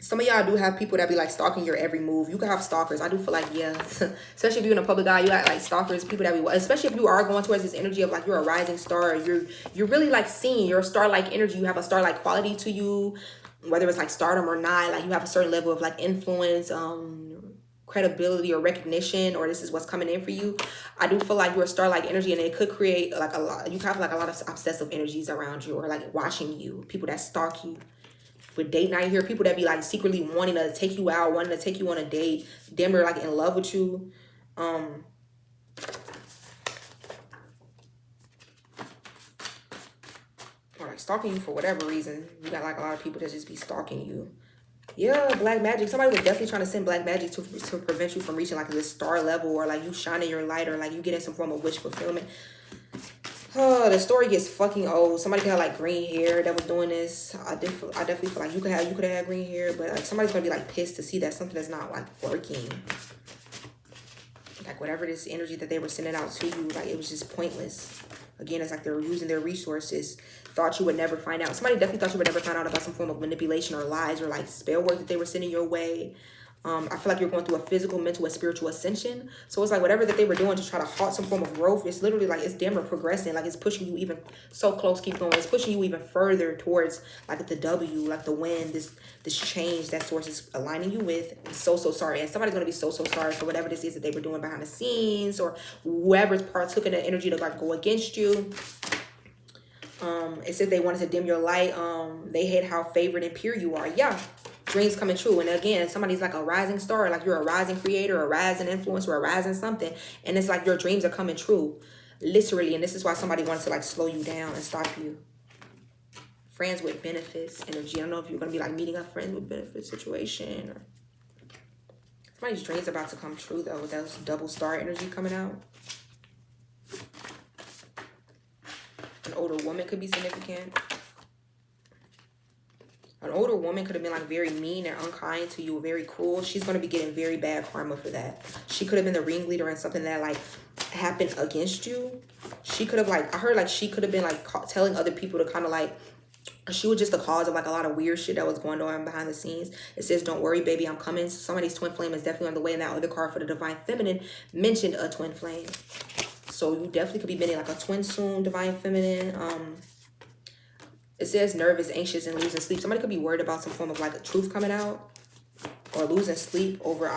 some of y'all do have people that be like stalking your every move. You can have stalkers. I do feel like, yeah, especially if you're in a public eye, you got like stalkers, people that be, especially if you are going towards this energy of like you're a rising star, you're really like seen, you're a star-like energy, you have a star-like quality to you, whether it's like stardom or not, like you have a certain level of like influence, credibility or recognition, or this is what's coming in for you. I do feel like you're a star-like energy, and it could create like a lot, you have like a lot of obsessive energies around you, or like watching you, people that stalk you. With date night here, people that be like secretly wanting to take you out, wanting to take you on a date, damn near like in love with you. Or like stalking you for whatever reason. You got like a lot of people that just be stalking you. Yeah, black magic. Somebody was definitely trying to send black magic to prevent you from reaching like this star level, or like you shining your light, or like you getting some form of wish fulfillment. Oh, the story gets fucking old. Somebody could have like green hair that was doing this. I definitely feel like you could have had green hair, but like somebody's gonna be like pissed to see that something that's not like working. Like whatever this energy that they were sending out to you, like it was just pointless. Again, it's like they were using their resources. Thought you would never find out. Somebody definitely thought you would never find out about some form of manipulation or lies, or like spell work that they were sending your way. I feel like you're going through a physical, mental, and spiritual ascension. So it's like whatever that they were doing to try to halt some form of growth, it's literally like it's damn near progressing. Like it's pushing you even so close, keep going. It's pushing you even further towards like the W, like the win, this change that source is aligning you with. I'm so sorry. And somebody's going to be so sorry for whatever this is that they were doing behind the scenes, or whoever's partook in the energy to like go against you. It said they wanted to dim your light. They hate how favored and pure you are. Yeah. Dreams coming true. And again, somebody's like a rising star, like you're a rising creator, a rising influencer, a rising something, and it's like your dreams are coming true, literally. And this is why somebody wants to like slow you down and stop you. Friends with benefits energy. I don't know if you're gonna be like meeting a friend with benefits situation, or somebody's dreams about to come true though, with that double star energy coming out. An older woman could be significant. An older woman could have been like very mean and unkind to you, very cruel. She's going to be getting very bad karma for that. She could have been the ringleader in something that like happened against you. She could have like, I heard like she could have been like telling other people to kind of like, she was just the cause of like a lot of weird shit that was going on behind the scenes. It says, don't worry, baby, I'm coming. Somebody's twin flame is definitely on the way. And that other card for the divine feminine mentioned a twin flame. So you definitely could be meeting like a twin soon, divine feminine. It says nervous, anxious, and losing sleep. Somebody could be worried about some form of like a truth coming out, or losing sleep over,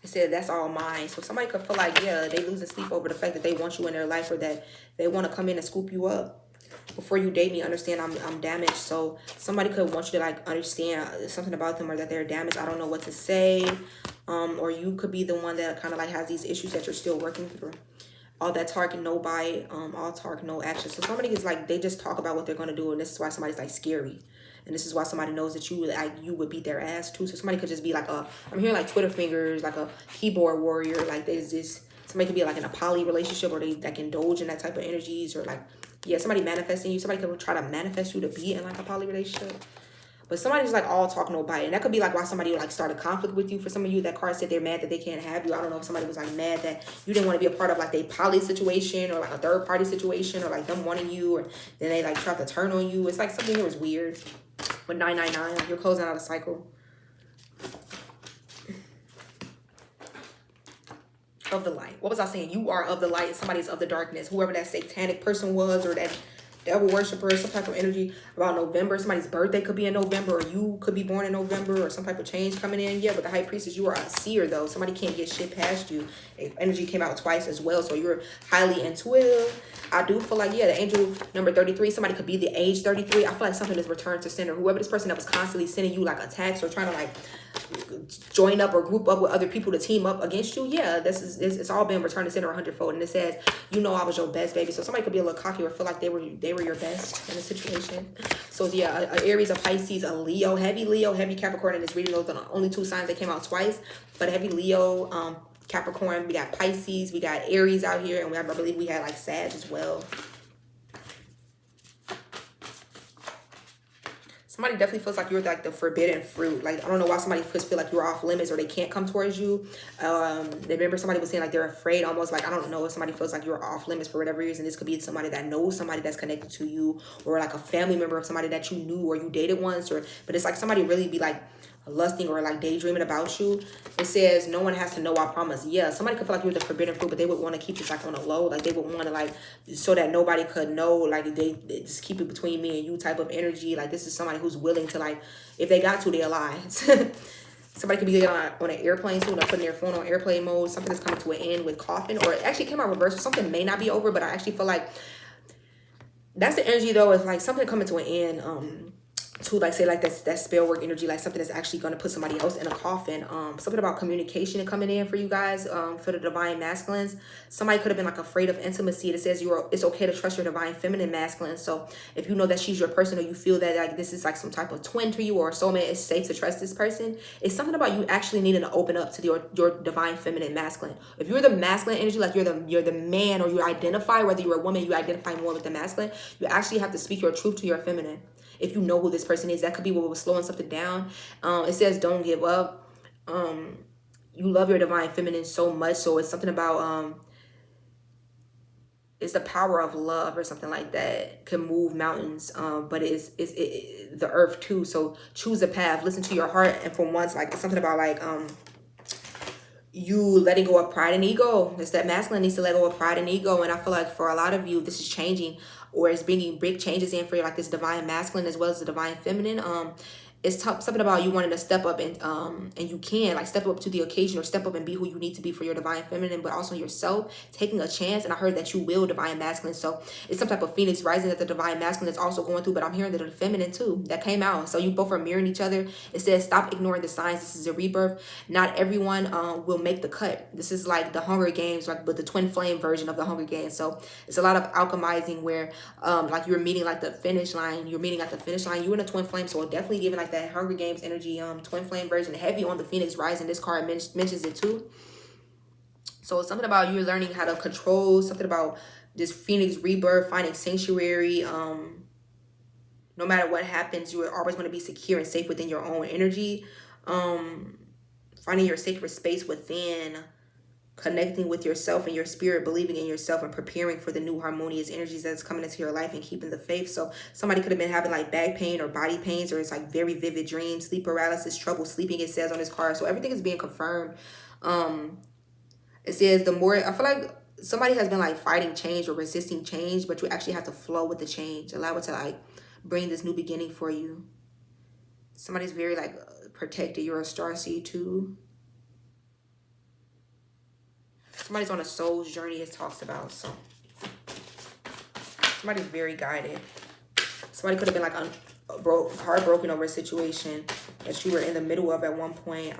it said that's all mine. So somebody could feel like, yeah, they losing sleep over the fact that they want you in their life, or that they want to come in and scoop you up. Before you date me, understand I'm damaged. So somebody could want you to like understand something about them, or that they're damaged. I don't know what to say. Or you could be the one that kind of like has these issues that you're still working through. All that talk and no bite, all talk, no action. So somebody is like, they just talk about what they're going to do. And this is why somebody's like scary. And this is why somebody knows that you would beat their ass too. So somebody could just be like I'm hearing like Twitter fingers, like a keyboard warrior. Like there's this, somebody could be like in a poly relationship, or they like indulge in that type of energies, or like, yeah, somebody manifesting you. Somebody could try to manifest you to be in like a poly relationship. But somebody's like all talk, no bite. And that could be like why somebody like started conflict with you. For some of you, that card said they're mad that they can't have you. I don't know if somebody was like mad that you didn't want to be a part of like their poly situation, or like a third party situation, or like them wanting you, or then they like try to turn on you. It's like something here was weird. With 999, you're closing out a cycle. Of the light. What was I saying? You are of the light. Somebody's of the darkness. Whoever that satanic person was, or that devil worshiper, some type of energy about November. Somebody's birthday could be in November, or you could be born in November, or some type of change coming in. Yeah, but the high priestess, you are a seer though. Somebody can't get shit past you. Energy came out twice as well, so you're highly intuitive. I do feel like, yeah, the angel number 33, somebody could be the age 33. I feel like something is returned to sender. Whoever this person that was constantly sending you like attacks, or trying to like join up or group up with other people to team up against you, yeah, it's all been returned to center 100-fold. And it says, you know, I was your best, baby. So somebody could be a little cocky or feel like they were your best in a situation. So yeah, a Aries, a Pisces, a Leo, heavy Capricorn in this reading. Those are the only 2 signs that came out twice. But heavy Leo, Capricorn, we got Pisces, we got Aries out here, and I believe we had like Sag as well. Somebody definitely feels like you're like the forbidden fruit. Like, I don't know why somebody feel like you're off limits or they can't come towards you. Remember somebody was saying like they're afraid, almost like, I don't know if somebody feels like you're off limits for whatever reason. This could be somebody that knows somebody that's connected to you, or like a family member of somebody that you knew or you dated once, but it's like somebody really be like lusting or like daydreaming about you. It says no one has to know, I promise. Yeah, somebody could feel like you're the forbidden fruit, but they would want to keep this like on the low. Like they would want to like, so that nobody could know, like they just keep it between me and you type of energy. Like this is somebody who's willing to, like, if they got to, they'll lie. Somebody could be on an airplane soon, or putting their phone on airplane mode. Something is coming to an end with coughing, or it actually came out reverse. Something may not be over, but I actually feel like that's the energy though. It's like something coming to an end. To like say like that spell work energy, like something that's actually going to put somebody else in a coffin. Something about communication coming in for you guys, for the divine masculines. Somebody could have been like afraid of intimacy. It says it's okay to trust your divine feminine masculine. So if you know that she's your person, or you feel that like this is like some type of twin for you or a soulmate, it's safe to trust this person. It's something about you actually needing to open up to your divine feminine masculine. If you're the masculine energy, like you're the man, or you identify, whether you're a woman, you identify more with the masculine, you actually have to speak your truth to your feminine. If you know who this person is, that could be what was slowing something down. It says don't give up. You love your divine feminine so much. So it's something about, it's the power of love or something like that. Can move mountains, but it's the earth too. So choose a path, listen to your heart. And for once, like it's something about like, you letting go of pride and ego. It's that masculine needs to let go of pride and ego. And I feel like for a lot of you, this is changing, or it's bringing big changes in for you, like this divine masculine as well as the divine feminine. It's something about you wanting to step up and you can like step up to the occasion, or step up and be who you need to be for your divine feminine, but also yourself, taking a chance. And I heard that you will divine masculine. So it's some type of phoenix rising that the divine masculine is also going through, but I'm hearing that the feminine too, that came out. So you both are mirroring each other. It says stop ignoring the signs. This is a rebirth. Not everyone will make the cut. This is like the Hunger Games, like with the twin flame version of the Hunger Games. So it's a lot of alchemizing where like you're meeting like the finish line. You're meeting at the finish line. You're in a twin flame. So definitely giving like that Hunger Games energy, twin flame version, heavy on the Phoenix rising. This card mentions it too. So it's something about you learning how to control, something about this Phoenix rebirth, finding sanctuary. No matter what happens, you are always going to be secure and safe within your own energy. Finding your sacred space within, connecting with yourself and your spirit, believing in yourself, and preparing for the new harmonious energies that's coming into your life, and keeping the faith. So somebody could have been having like back pain or body pains, or it's like very vivid dreams, sleep paralysis, trouble sleeping, it says on this card. So everything is being confirmed. It says the more, I feel like somebody has been like fighting change or resisting change, but you actually have to flow with the change. Allow it to like bring this new beginning for you. Somebody's very like protected. You're a starseed too. Somebody's on a soul's journey, it talks about. So somebody's very guided. Somebody could have been like heartbroken over a situation that you were in the middle of at one point.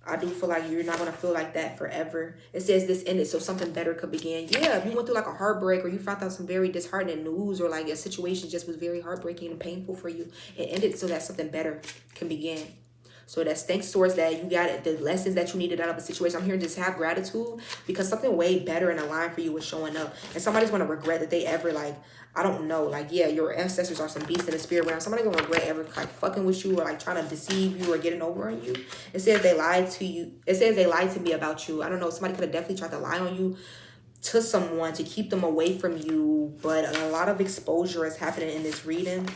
I do feel like you're not going to feel like that forever. It says this ended, so something better could begin. Yeah, if you went through like a heartbreak, or you found out some very disheartening news, or like a situation just was very heartbreaking and painful for you, it ended so that something better can begin. So that's thanks towards that. You got the lessons that you needed out of a situation. I'm here to just have gratitude, because something way better in a line for you is showing up. And somebody's going to regret that they ever, like, I don't know, like, yeah, your ancestors are some beasts in the spirit realm. Somebody's going to regret ever like fucking with you, or like trying to deceive you, or getting over on you. It says they lied to you. It says they lied to me about you. I don't know. Somebody could have definitely tried to lie on you to someone to keep them away from you. But a lot of exposure is happening in this reading.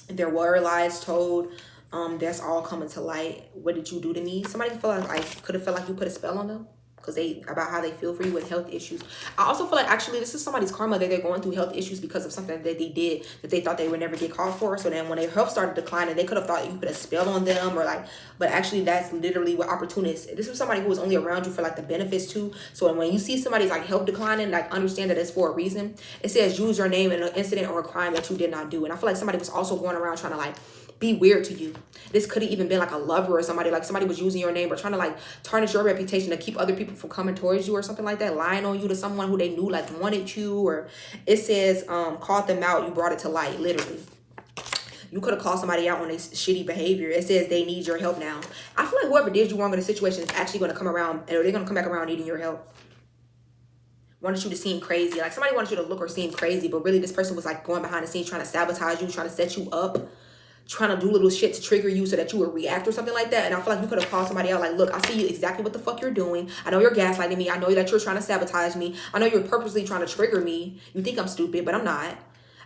There were lies told. That's all coming to light. What did you do to me? Somebody feel like could have felt like you put a spell on them, because about how they feel for you with health issues. I also feel like actually this is somebody's karma, that they're going through health issues because of something that they did that they thought they would never get called for. So then when their health started declining, they could have thought you put a spell on them, or like, but actually that's literally what opportunists. This is somebody who was only around you for like the benefits too. So when you see somebody's like health declining, like understand that it's for a reason. It says use your name in an incident or a crime that you did not do. And I feel like somebody was also going around trying to like be weird to you. This could have even been like a lover or somebody, like somebody was using your name or trying to like tarnish your reputation to keep other people from coming towards you or something like that, lying on you to someone who they knew like wanted you. Or it says called them out, you brought it to light. Literally, you could have called somebody out on their shitty behavior. It says they need your help now. I feel like whoever did you wrong in a situation is actually going to come around, or they're going to come back around needing your help. Wanted you to seem crazy, like somebody wanted you to look or seem crazy, but really this person was like going behind the scenes trying to sabotage you, trying to set you up, trying to do little shit to trigger you so that you would react or something like that. And I feel like you could have called somebody out like, look, I see you exactly what the fuck you're doing. I know you're gaslighting me. I know that you're trying to sabotage me. I know you're purposely trying to trigger me. You think I'm stupid, but I'm not.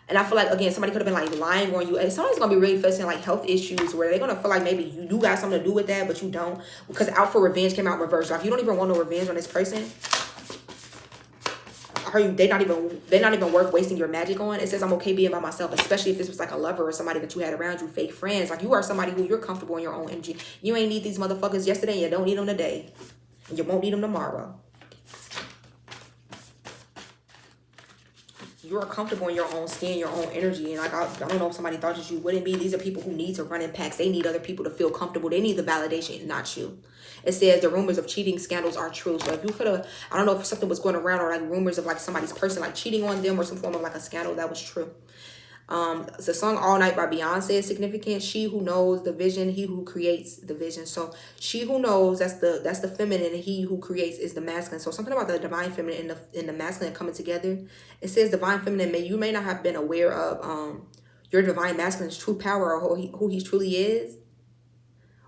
And I feel like, again, somebody could have been like lying on you. And somebody's going to be really facing like health issues where they're going to feel like maybe you do got something to do with that, but you don't. Because Out for Revenge came out in reverse. Like, you don't even want no revenge on this person. They're not even worth wasting your magic on. It says I'm okay being by myself, especially if this was like a lover or somebody that you had around you, fake friends. Like, you are somebody who you're comfortable in your own energy. You ain't need these motherfuckers yesterday, and you don't need them today. And you won't need them tomorrow. You're comfortable in your own skin, your own energy. And like, I don't know if somebody thought that you wouldn't be. These are people who need to run in packs. They need other people to feel comfortable. They need the validation, not you. It says the rumors of cheating scandals are true. So if you could have, I don't know if something was going around or like rumors of like somebody's person like cheating on them or some form of like a scandal, that was true. The song All Night by Beyonce is significant. She who knows the vision, he who creates the vision. So she who knows, that's the feminine, and he who creates is the masculine. So something about the divine feminine and the masculine coming together. It says divine feminine, you may not have been aware of your divine masculine's true power or who he truly is,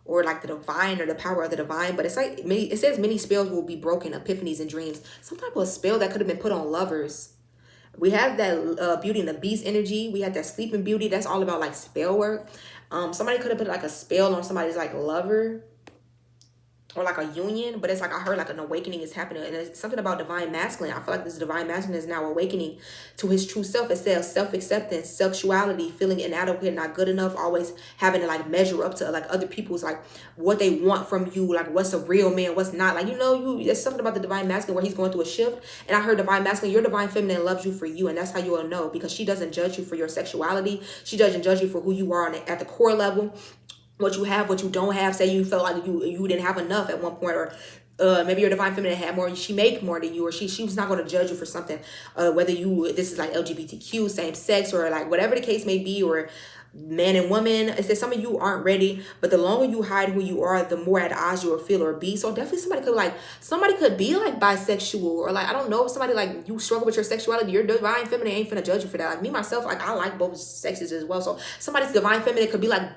or like the divine or the power of the divine. But it's like it says many spells will be broken, epiphanies and dreams. Some type of spell that could have been put on lovers. We have that Beauty and the Beast energy. We have that Sleeping Beauty. That's all about like spell work. Somebody could have put like a spell on somebody's like lover or like a union, but it's like I heard like an awakening is happening, and it's something about divine masculine. I feel like this divine masculine is now awakening to his true self. It says self-acceptance, sexuality, feeling inadequate, not good enough, always having to like measure up to like other people's like what they want from you, like what's a real man, what's not. Like, you know, there's something about the divine masculine where he's going through a shift. And I heard divine masculine, your divine feminine loves you for you, and that's how you will know, because she doesn't judge you for your sexuality. She doesn't judge you for who you are at the core level. What you have, what you don't have. Say you felt like you didn't have enough at one point, or maybe your divine feminine had more, she make more than you, or she was not going to judge you for something, whether this is like LGBTQ, same sex, or like whatever the case may be, or man and woman. It's that some of you aren't ready, but the longer you hide who you are, the more at odds you will feel or be. So definitely somebody could be like bisexual, or like, I don't know, if somebody like you struggle with your sexuality, your divine feminine ain't finna judge you for that. Like me myself, like I like both sexes as well. So somebody's divine feminine could be like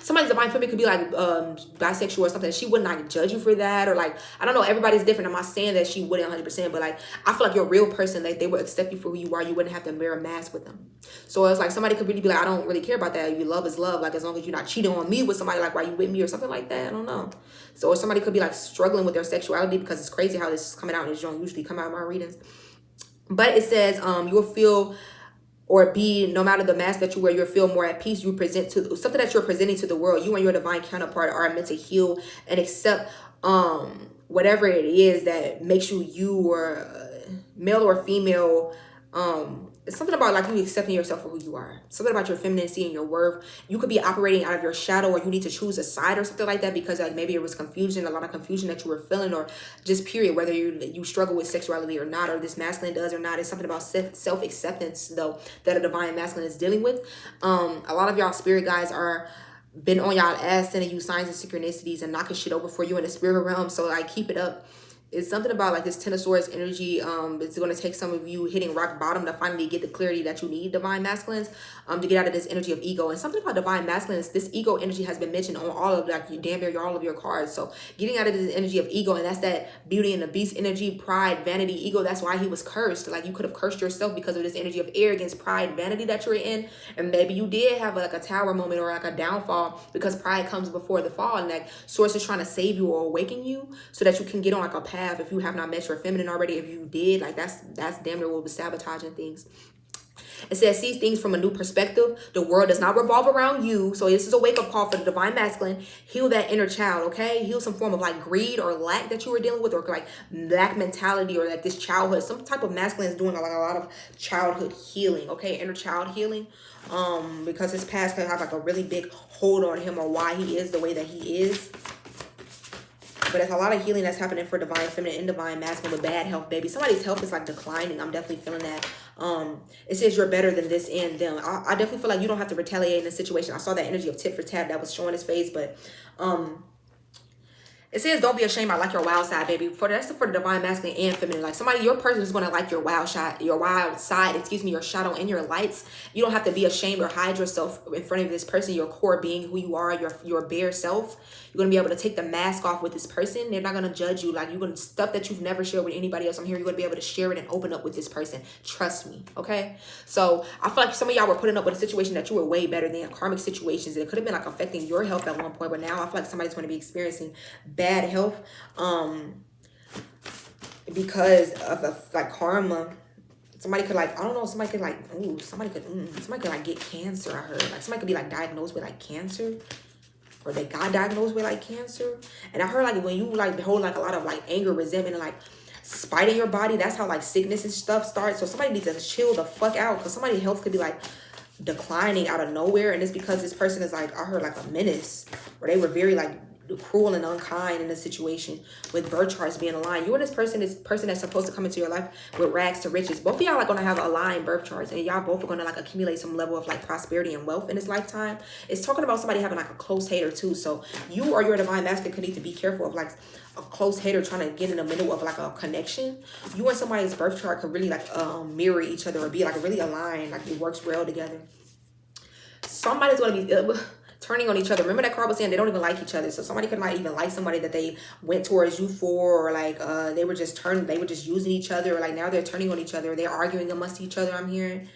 somebody's divine feminine could be like bisexual or something. She wouldn't like judge you for that, or like, I don't know, everybody's different. I'm not saying that she wouldn't 100%, but like I feel like you're a real person, like they would accept you for who you are. You wouldn't have to mirror mask with them. So it's like somebody could really be like, I don't really care about that. You love is love. Like, as long as you're not cheating on me with somebody, like, why you with me or something like that. I don't know. So, or somebody could be like struggling with their sexuality, because it's crazy how this is coming out, and it don't usually come out in my readings. But it says you'll feel or be, no matter the mask that you wear, you'll feel more at peace. You present to something that you're presenting to the world. You and your divine counterpart are meant to heal and accept whatever it is that makes you, or male or female. It's something about like you accepting yourself for who you are. Something about your femininity and your worth. You could be operating out of your shadow, or you need to choose a side or something like that, because like maybe it was confusion, a lot of confusion that you were feeling, or just period, whether you struggle with sexuality or not, or this masculine does or not. It's something about self-acceptance though that a divine masculine is dealing with. A lot of y'all spirit guys are been on y'all ass, sending you signs and synchronicities and knocking shit over for you in the spirit realm. So like keep it up. It's something about like this Ten of Swords energy. It's going to take some of you hitting rock bottom to finally get the clarity that you need, divine masculines, to get out of this energy of ego. And something about divine masculines, this ego energy has been mentioned on all of like damn near all of your cards. So getting out of this energy of ego, and that's that Beauty and the Beast energy, pride, vanity, ego. That's why he was cursed. Like you could have cursed yourself because of this energy of arrogance, pride, vanity that you're in. And maybe you did have like a tower moment or like a downfall, because pride comes before the fall, and like source is trying to save you or awaken you so that you can get on like a path. If you have not met your feminine already, if you did, like that's damn near what was sabotaging things. It says, see things from a new perspective. The world does not revolve around you. So this is a wake-up call for the divine masculine. Heal that inner child, okay? Heal some form of like greed or lack that you were dealing with, or like lack mentality, or like this childhood. Some type of masculine is doing like a lot of childhood healing, okay? Inner child healing. Because his past could have like a really big hold on him, or why he is the way that he is. But it's a lot of healing that's happening for divine feminine and divine masculine with bad health, baby. Somebody's health is like declining. I'm definitely feeling that. It says you're better than this and them. I definitely feel like you don't have to retaliate in this situation. I saw that energy of tit for tat that was showing his face, but it says don't be ashamed. I like your wild side, baby. That's for the divine masculine and feminine. Like somebody, your person is gonna like your wild side, excuse me, your shadow and your lights. You don't have to be ashamed or hide yourself in front of this person. Your core being, who you are, your bare self. You're gonna be able to take the mask off with this person. They're not gonna judge you. Like you're gonna stuff that you've never shared with anybody else. I'm here. You're gonna be able to share it and open up with this person. Trust me, okay? So I feel like some of y'all were putting up with a situation that you were way better than, karmic situations. It could have been like affecting your health at one point, but now I feel like somebody's gonna be experiencing bad health because of like karma. Somebody could like, I don't know, somebody could like, ooh, somebody could like get cancer. I heard like somebody could be like diagnosed with like cancer, or they got diagnosed with like cancer. And I heard like when you like hold like a lot of like anger, resentment, and like spite in your body, that's how like sickness and stuff starts. So somebody needs to chill the fuck out, because somebody's health could be like declining out of nowhere, and it's because this person is like, I heard like a menace, or they were very like cruel and unkind in a situation with birth charts being aligned. You and this person that's supposed to come into your life with rags to riches. Both of y'all are going to have aligned birth charts, and y'all both are going to like accumulate some level of like prosperity and wealth in this lifetime. It's talking about somebody having like a close hater too. So you or your divine masculine could need to be careful of like a close hater trying to get in the middle of like a connection. You and somebody's birth chart could really like mirror each other, or be like really aligned, like it works well together. Somebody's going to be turning on each other. Remember that card was saying they don't even like each other. So somebody could not even like somebody that they went towards you for, or like they were just using each other, or like now they're turning on each other. They're arguing amongst each other. I'm hearing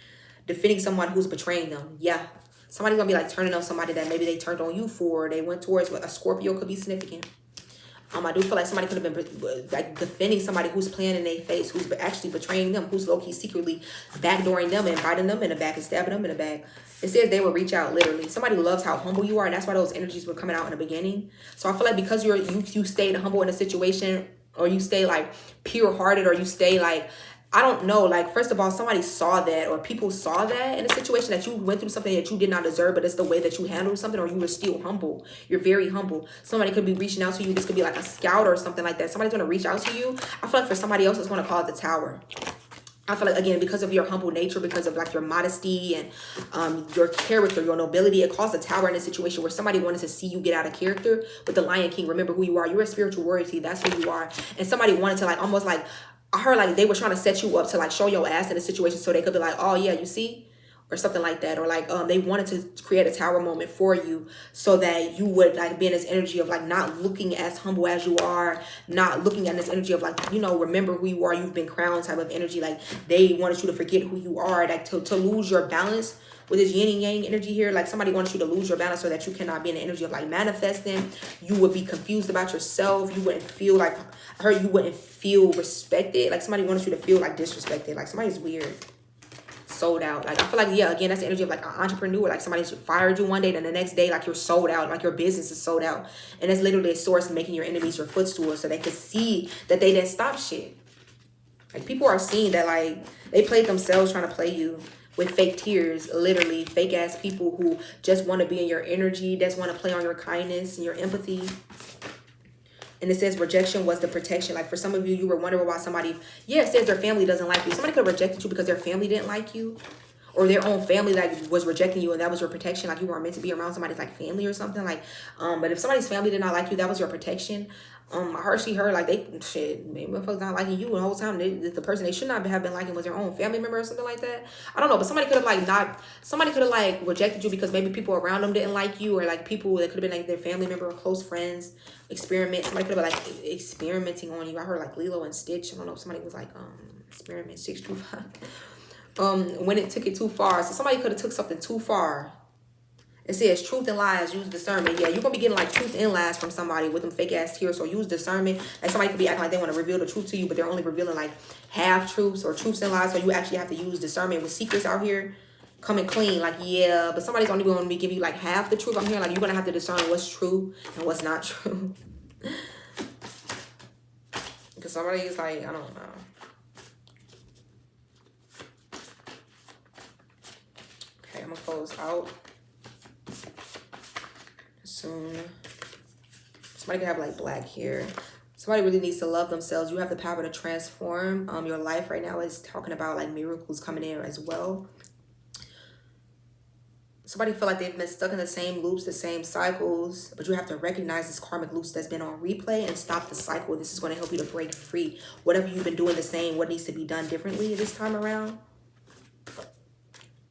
defending someone who's betraying them. Yeah, somebody's gonna be like turning on somebody that maybe they turned on you for, or they went towards. A Scorpio could be significant. I do feel like somebody could have been like defending somebody who's playing in their face, who's actually betraying them, who's low-key secretly backdooring them and biting them in the back and stabbing them in the back. It says they will reach out, literally. Somebody loves how humble you are, and that's why those energies were coming out in the beginning. So I feel like because you stayed humble in a situation, or you stay like pure-hearted, or you stay like, I don't know, like, first of all, somebody saw that, or people saw that in a situation that you went through something that you did not deserve, but it's the way that you handled something, or you were still humble. You're very humble. Somebody could be reaching out to you. This could be like a scout or something like that. Somebody's going to reach out to you. I feel like for somebody else, it's going to call it the Tower. I feel like, again, because of your humble nature, because of like your modesty and your character, your nobility, it calls the Tower in a situation where somebody wanted to see you get out of character. With the Lion King, remember who you are. You're a spiritual royalty. That's who you are. And somebody wanted to like almost like, I heard like they were trying to set you up to like show your ass in a situation so they could be like, oh yeah, you see, or something like that. Or like they wanted to create a Tower moment for you so that you would like be in this energy of like not looking as humble as you are, not looking at this energy of like, you know, remember who you are, you've been crowned type of energy. Like they wanted you to forget who you are, like to lose your balance with this yin and yang energy here. Like somebody wants you to lose your balance so that you cannot be in the energy of like manifesting. You would be confused about yourself. You wouldn't feel like, I heard you wouldn't feel respected. Like somebody wants you to feel like disrespected. Like somebody's weird. Sold out. Like I feel like, yeah, again, that's the energy of like an entrepreneur. Like somebody fired you one day, then the next day like you're sold out, like your business is sold out. And it's literally a source making your enemies your footstool so they could see that they didn't stop shit. Like people are seeing that like they played themselves trying to play you with fake tears, literally fake ass people who just want to be in your energy, just want to play on your kindness and your empathy. And it says rejection was the protection. Like for some of you, you were wondering why somebody, yeah, it says their family doesn't like you. Somebody could have rejected you because their family didn't like you, or their own family like was rejecting you, and that was your protection. Like you weren't meant to be around somebody's like family or something. Like, but if somebody's family did not like you, that was your protection. I heard like they shit, maybe folks not liking you the whole time. The person they should not have been liking was their own family member or something like that. I don't know, but somebody could have like rejected you because maybe people around them didn't like you, or like people that could have been like their family member or close friends. Somebody could have been like experimenting on you. I heard like Lilo and Stitch. I don't know if somebody was like experiment 625. When it took it too far. So somebody could have took something too far. It says truth and lies, use discernment. Yeah, you're going to be getting like truth and lies from somebody with them fake ass tears. So use discernment. Like somebody could be acting like they want to reveal the truth to you, but they're only revealing like half truths or truths and lies. So you actually have to use discernment with secrets out here. Coming clean, like, yeah, but somebody's only going to be giving you like half the truth. I'm hearing like you're going to have to discern what's true and what's not true. Because somebody is like, I don't know. I'm gonna close out soon. Somebody could have like black hair. Somebody really needs to love themselves. You have the power to transform your life right now. Is talking about like miracles coming in as well. Somebody feel like they've been stuck in the same loops, the same cycles, but you have to recognize this karmic loops that's been on replay and stop the cycle. This is going to help you to break free. Whatever you've been doing the same, what needs to be done differently this time around.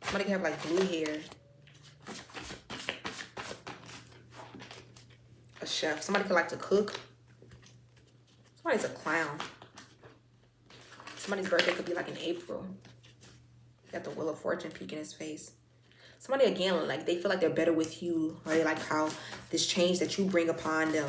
Somebody can have like blue hair. A chef. Somebody could like to cook. Somebody's a clown. Somebody's birthday could be like in April. Got the Wheel of Fortune peeking his face. Somebody, again, like they feel like they're better with you, or they like how this change that you bring upon them.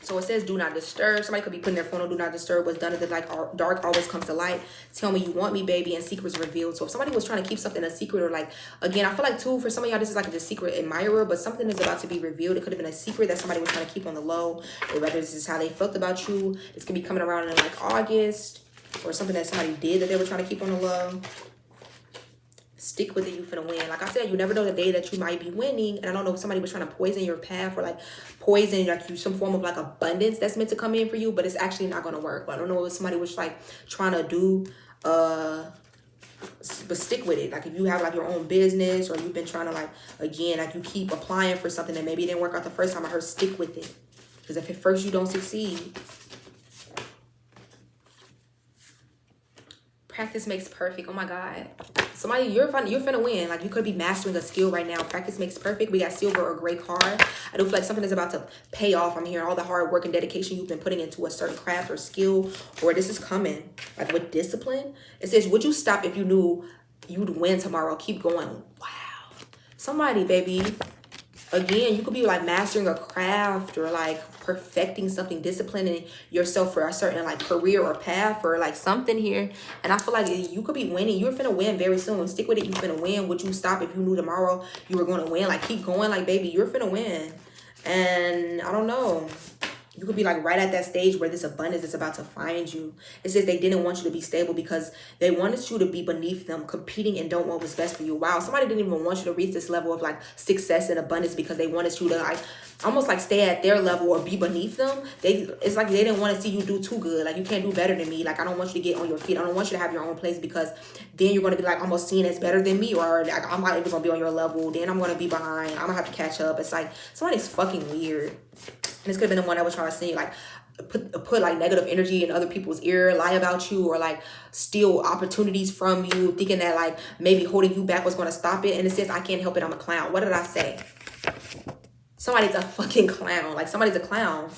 So it says do not disturb. Somebody could be putting their phone on do not disturb. What's done in the like dark always comes to light. Tell me you want me, baby, and secrets revealed. So if somebody was trying to keep something a secret, or like, again, I feel like too, for some of y'all, this is like the secret admirer, but something is about to be revealed. It could have been a secret that somebody was trying to keep on the low, or whether this is how they felt about you. It's gonna be coming around in like August, or something that somebody did that they were trying to keep on the low. Stick with it, you finna win. Like I said, you never know the day that you might be winning. And I don't know if somebody was trying to poison your path, or like poison like you, some form of like abundance that's meant to come in for you, but it's actually not gonna work. But I don't know if somebody was like trying to do but stick with it. Like if you have like your own business, or you've been trying to like, again, like you keep applying for something that maybe it didn't work out the first time, I heard stick with it. Because if at first you don't succeed, practice makes perfect. Oh my God. Somebody, you're finna win. Like you could be mastering a skill right now. Practice makes perfect. We got silver or gray card. I do feel like something is about to pay off. I'm hearing all the hard work and dedication you've been putting into a certain craft or skill, or this is coming like with discipline. It says, would you stop if you knew you'd win tomorrow? Keep going. Wow. Somebody, baby. Again, you could be like mastering a craft, or like perfecting something, disciplining yourself for a certain like career or path, or like something here. And I feel like you could be winning. You're finna win very soon. Stick with it. You're finna win. Would you stop if you knew tomorrow you were going to win? Like keep going. Like baby, you're finna win. And I don't know. You could be like right at that stage where this abundance is about to find you. It says they didn't want you to be stable because they wanted you to be beneath them, competing and don't want what's best for you. Wow, somebody didn't even want you to reach this level of like success and abundance because they wanted you to like almost like stay at their level or be beneath them. It's like they didn't want to see you do too good. Like you can't do better than me. Like I don't want you to get on your feet. I don't want you to have your own place, because then you're going to be like almost seen as better than me, or like I'm not even going to be on your level. Then I'm going to be behind. I'm going to have to catch up. It's like somebody's fucking weird. And this could have been the one that was trying to say like put like negative energy in other people's ear, lie about you, or like steal opportunities from you, thinking that like maybe holding you back was going to stop it. And it says I can't help it, I'm a clown. What did I say? Somebody's a fucking clown. Like somebody's a clown.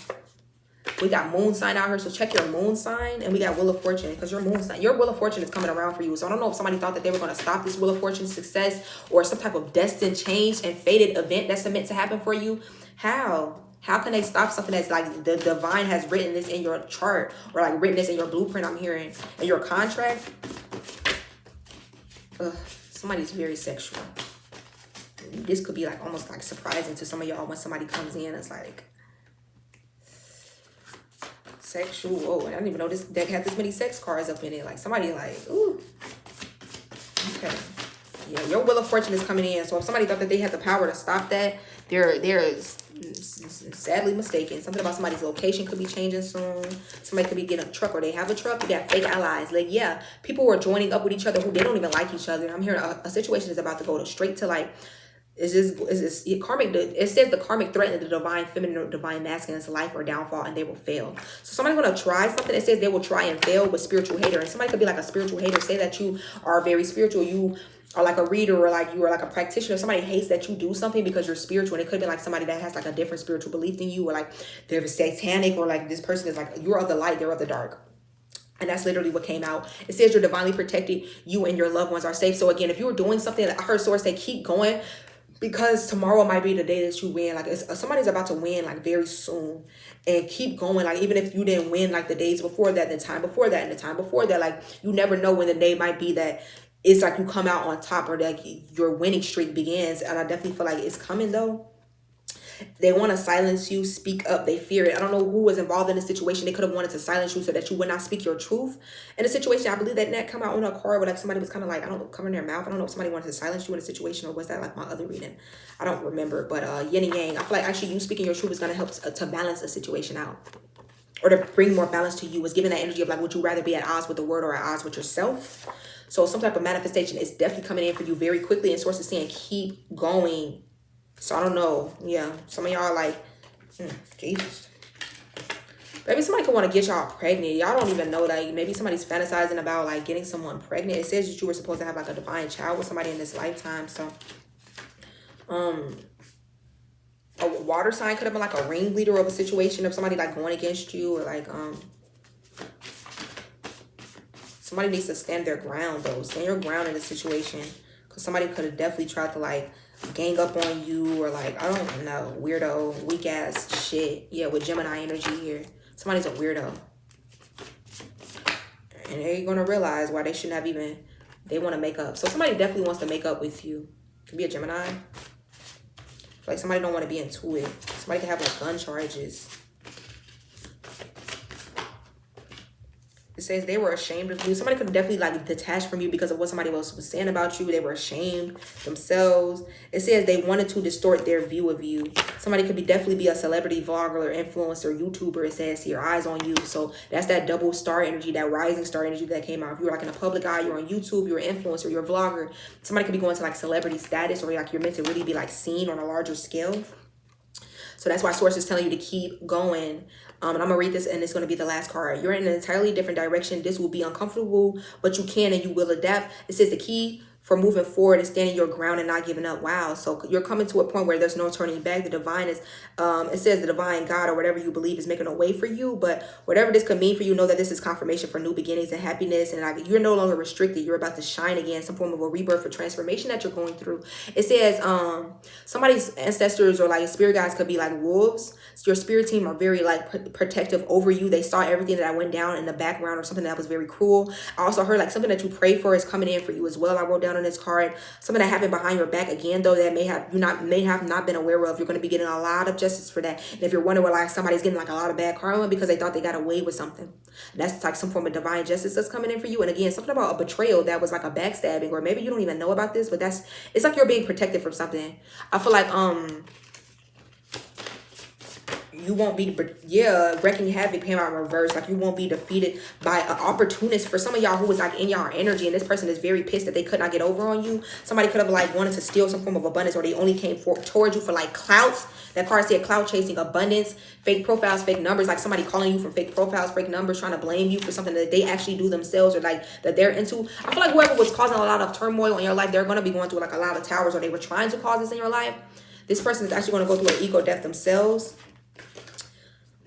We got moon sign out here, so check your moon sign. And we got Wheel of Fortune, because your moon sign, your Wheel of Fortune is coming around for you. So I don't know if somebody thought that they were going to stop this Wheel of Fortune success, or some type of destined change and fated event that's meant to happen for you. How can they stop something that's like the divine has written this in your chart, or like written this in your blueprint, I'm hearing, in your contract? Somebody's very sexual. This could be like almost like surprising to some of y'all when somebody comes in. It's like sexual. Oh, I didn't even know this deck had this many sex cards up in it. Like somebody like, ooh. Okay. Yeah, your Wheel of Fortune is coming in. So if somebody thought that they had the power to stop that, there is sadly mistaken. Something about somebody's location could be changing soon. Somebody could be getting a truck, or they have a truck. You got fake allies. Like, yeah, people were joining up with each other who they don't even like each other. I'm hearing a situation is about to go straight to like, is this karmic? It says the karmic threatened the divine feminine or divine masculine's life or downfall, and they will fail. So somebody's going to try something. It says they will try and fail with spiritual hater. And somebody could be like a spiritual hater. Say that you are very spiritual. You are like a reader, or like you are like a practitioner. Somebody hates that you do something because you're spiritual. And it could be like somebody that has like a different spiritual belief than you, or like they're satanic, or like this person is like, you're of the light, they're of the dark. And that's literally what came out. It says you're divinely protected. You and your loved ones are safe. So again, if you were doing something, I heard source say keep going, because tomorrow might be the day that you win. Like somebody's about to win like very soon, and keep going. Like even if you didn't win like the days before that, the time before that, and the time before that, like you never know when the day might be that it's like you come out on top, or like your winning streak begins. And I definitely feel like it's coming though. They want to silence you, speak up, they fear it. I don't know who was involved in the situation. They could have wanted to silence you so that you would not speak your truth. In a situation, I believe that come out on a card where like somebody was kind of like, I don't know, covering their mouth. I don't know if somebody wanted to silence you in a situation, or was that like my other reading? I don't remember. But yin and yang, I feel like actually you speaking your truth is going to help to balance a situation out, or to bring more balance to you. Is giving that energy of like, would you rather be at odds with the word or at odds with yourself? So some type of manifestation is definitely coming in for you very quickly, and source is saying keep going. So I don't know. Yeah, some of y'all like, Jesus. Maybe somebody could want to get y'all pregnant. Y'all don't even know. Like, maybe somebody's fantasizing about like getting someone pregnant. It says that you were supposed to have like a divine child with somebody in this lifetime. So a water sign could have been like a ringleader of a situation of somebody like going against you, or like somebody needs to stand their ground though. Stand your ground in the situation, because somebody could have definitely tried to like gang up on you, or like, I don't know, weirdo, weak ass shit. Yeah, with Gemini energy here. Somebody's a weirdo. And they're going to realize why they shouldn't have even, they want to make up. So somebody definitely wants to make up with you. Could be a Gemini. Like somebody don't want to be into it. Somebody could have like gun charges. It says they were ashamed of you. Somebody could definitely like detach from you because of what somebody else was saying about you. They were ashamed themselves. It says they wanted to distort their view of you. Somebody could definitely be a celebrity, vlogger, or influencer, YouTuber. It says here, eyes on you. So that's that double star energy, that rising star energy that came out. If you're like in a public eye, you're on YouTube, you're an influencer, you're a vlogger. Somebody could be going to like celebrity status, or like you're meant to really be like seen on a larger scale. So that's why source is telling you to keep going. And I'm going to read this, and it's going to be the last card. You're in an entirely different direction. This will be uncomfortable, but you can and you will adapt. It says the key for moving forward is standing your ground and not giving up. Wow. So you're coming to a point where there's no turning back. The divine is, it says the divine God or whatever you believe is making a way for you. But whatever this could mean for you, know that this is confirmation for new beginnings and happiness. And like, you're no longer restricted. You're about to shine again. Some form of a rebirth or transformation that you're going through. It says somebody's ancestors or like spirit guides could be like wolves. So your spirit team are very like protective over you. They saw everything that went down in the background, or something that was very cruel. I also heard like something that you prayed for is coming in for you as well. I wrote down on this card something that happened behind your back again, though, that may have not been aware of. You're going to be getting a lot of justice for that. And if you're wondering why like somebody's getting like a lot of bad karma because they thought they got away with something, that's like some form of divine justice that's coming in for you. And again, something about a betrayal that was like a backstabbing, or maybe you don't even know about this, but it's like you're being protected from something. I feel like you won't be, wrecking havoc came out in reverse. Like you won't be defeated by an opportunist. For some of y'all who was like in y'all energy, and this person is very pissed that they could not get over on you. Somebody could have like wanted to steal some form of abundance, or they only came towards you for like clouts. That card said clout chasing, abundance, fake profiles, fake numbers, like somebody calling you from fake profiles, fake numbers, trying to blame you for something that they actually do themselves, or like that they're into. I feel like whoever was causing a lot of turmoil in your life, they're going to be going through like a lot of towers, or they were trying to cause this in your life. This person is actually going to go through an ego death themselves.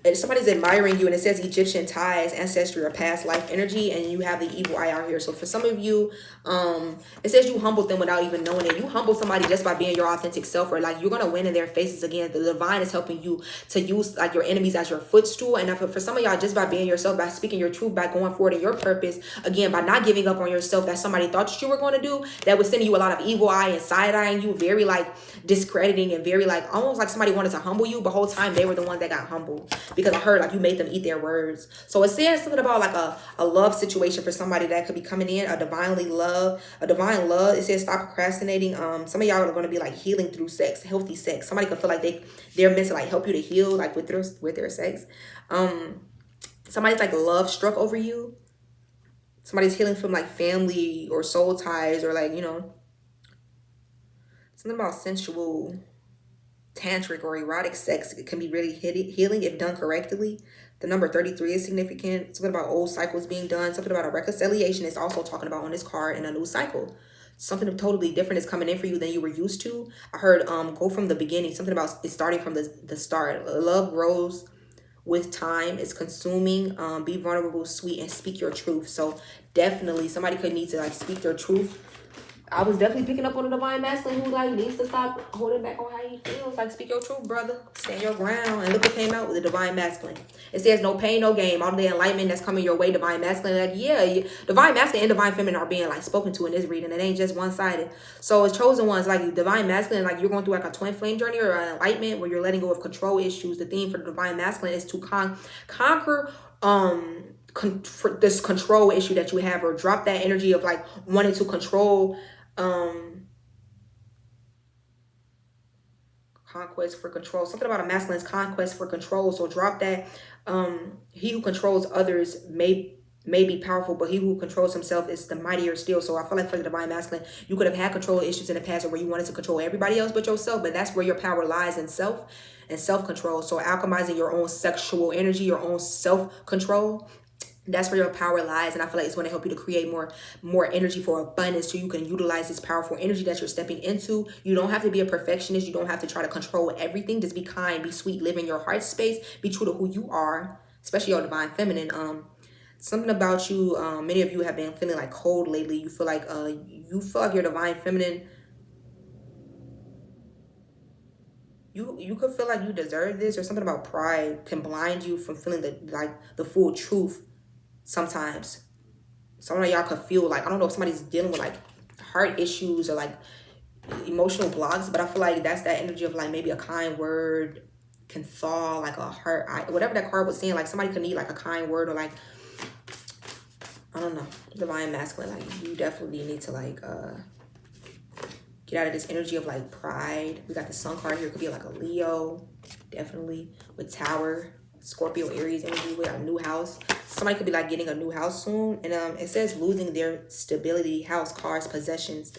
And somebody's admiring you, and it says Egyptian ties, ancestry, or past life energy, and you have the evil eye out here. So for some of you, it says you humbled them without even knowing it. You humble somebody just by being your authentic self, or like you're gonna win in their faces again. The divine is helping you to use like your enemies as your footstool. And for some of y'all, just by being yourself, by speaking your truth, by going forward in your purpose, again, by not giving up on yourself that somebody thought that you were going to do, that was sending you a lot of evil eye and side-eyeing you, very like discrediting, and very like almost like somebody wanted to humble you, but whole time they were the ones that got humbled. Because I heard like you made them eat their words. So it says something about like a love situation for somebody that could be coming in, a divine love. It says stop procrastinating. Some of y'all are going to be like healing through sex, healthy sex. Somebody could feel like they're meant to like help you to heal like with their sex. Somebody's like love struck over you. Somebody's healing from like family or soul ties, or like, you know, something about sensual, tantric, or erotic sex. It can be really healing if done correctly. The number 33 is significant. Something about old cycles being done. Something about a reconciliation is also talking about on this card, in a new cycle. Something totally different is coming in for you than you were used to. I heard go from the beginning. Something about it starting from the start. Love grows with time. It's consuming. Be vulnerable, sweet, and speak your truth. So definitely somebody could need to like speak their truth. I was definitely picking up on the divine masculine who like needs to stop holding back on how he feels. Like, speak your truth, brother. Stand your ground. And look what came out with the divine masculine. It says no pain, no gain. All the enlightenment that's coming your way, divine masculine. Like, yeah, divine masculine and divine feminine are being like spoken to in this reading. It ain't just one sided. So it's chosen ones like divine masculine. Like, you're going through like a twin flame journey or an enlightenment where you're letting go of control issues. The theme for the divine masculine is to conquer this control issue that you have, or drop that energy of like wanting to control. Conquest for control. Something about a masculine's conquest for control. So drop that. He who controls others may be powerful, but he who controls himself is the mightier still. So I feel like for the divine masculine, you could have had control issues in the past where you wanted to control everybody else but yourself, but that's where your power lies, in self and self-control. So alchemizing your own sexual energy, your own self-control, that's where your power lies. And I feel like it's going to help you to create more energy for abundance, so you can utilize this powerful energy that you're stepping into. You don't have to be a perfectionist. You don't have to try to control everything. Just be kind, be sweet, live in your heart space, be true to who you are, especially your divine feminine. Something about you, many of you have been feeling like cold lately. You feel like your divine feminine, you could feel like you deserve this, or something about pride can blind you from feeling the full truth. Sometimes some of y'all could feel like, I don't know if somebody's dealing with like heart issues or like emotional blocks, but I feel like that's that energy of like maybe a kind word can thaw like a heart, whatever that card was saying. Like, somebody could need like a kind word, or like, I don't know, divine masculine. Like, you definitely need to like get out of this energy of like pride. We got the sun card here. It could be like a Leo, definitely, with Tower, Scorpio, Aries energy with a new house. Somebody could be like getting a new house soon. And it says losing their stability, house, cars, possessions.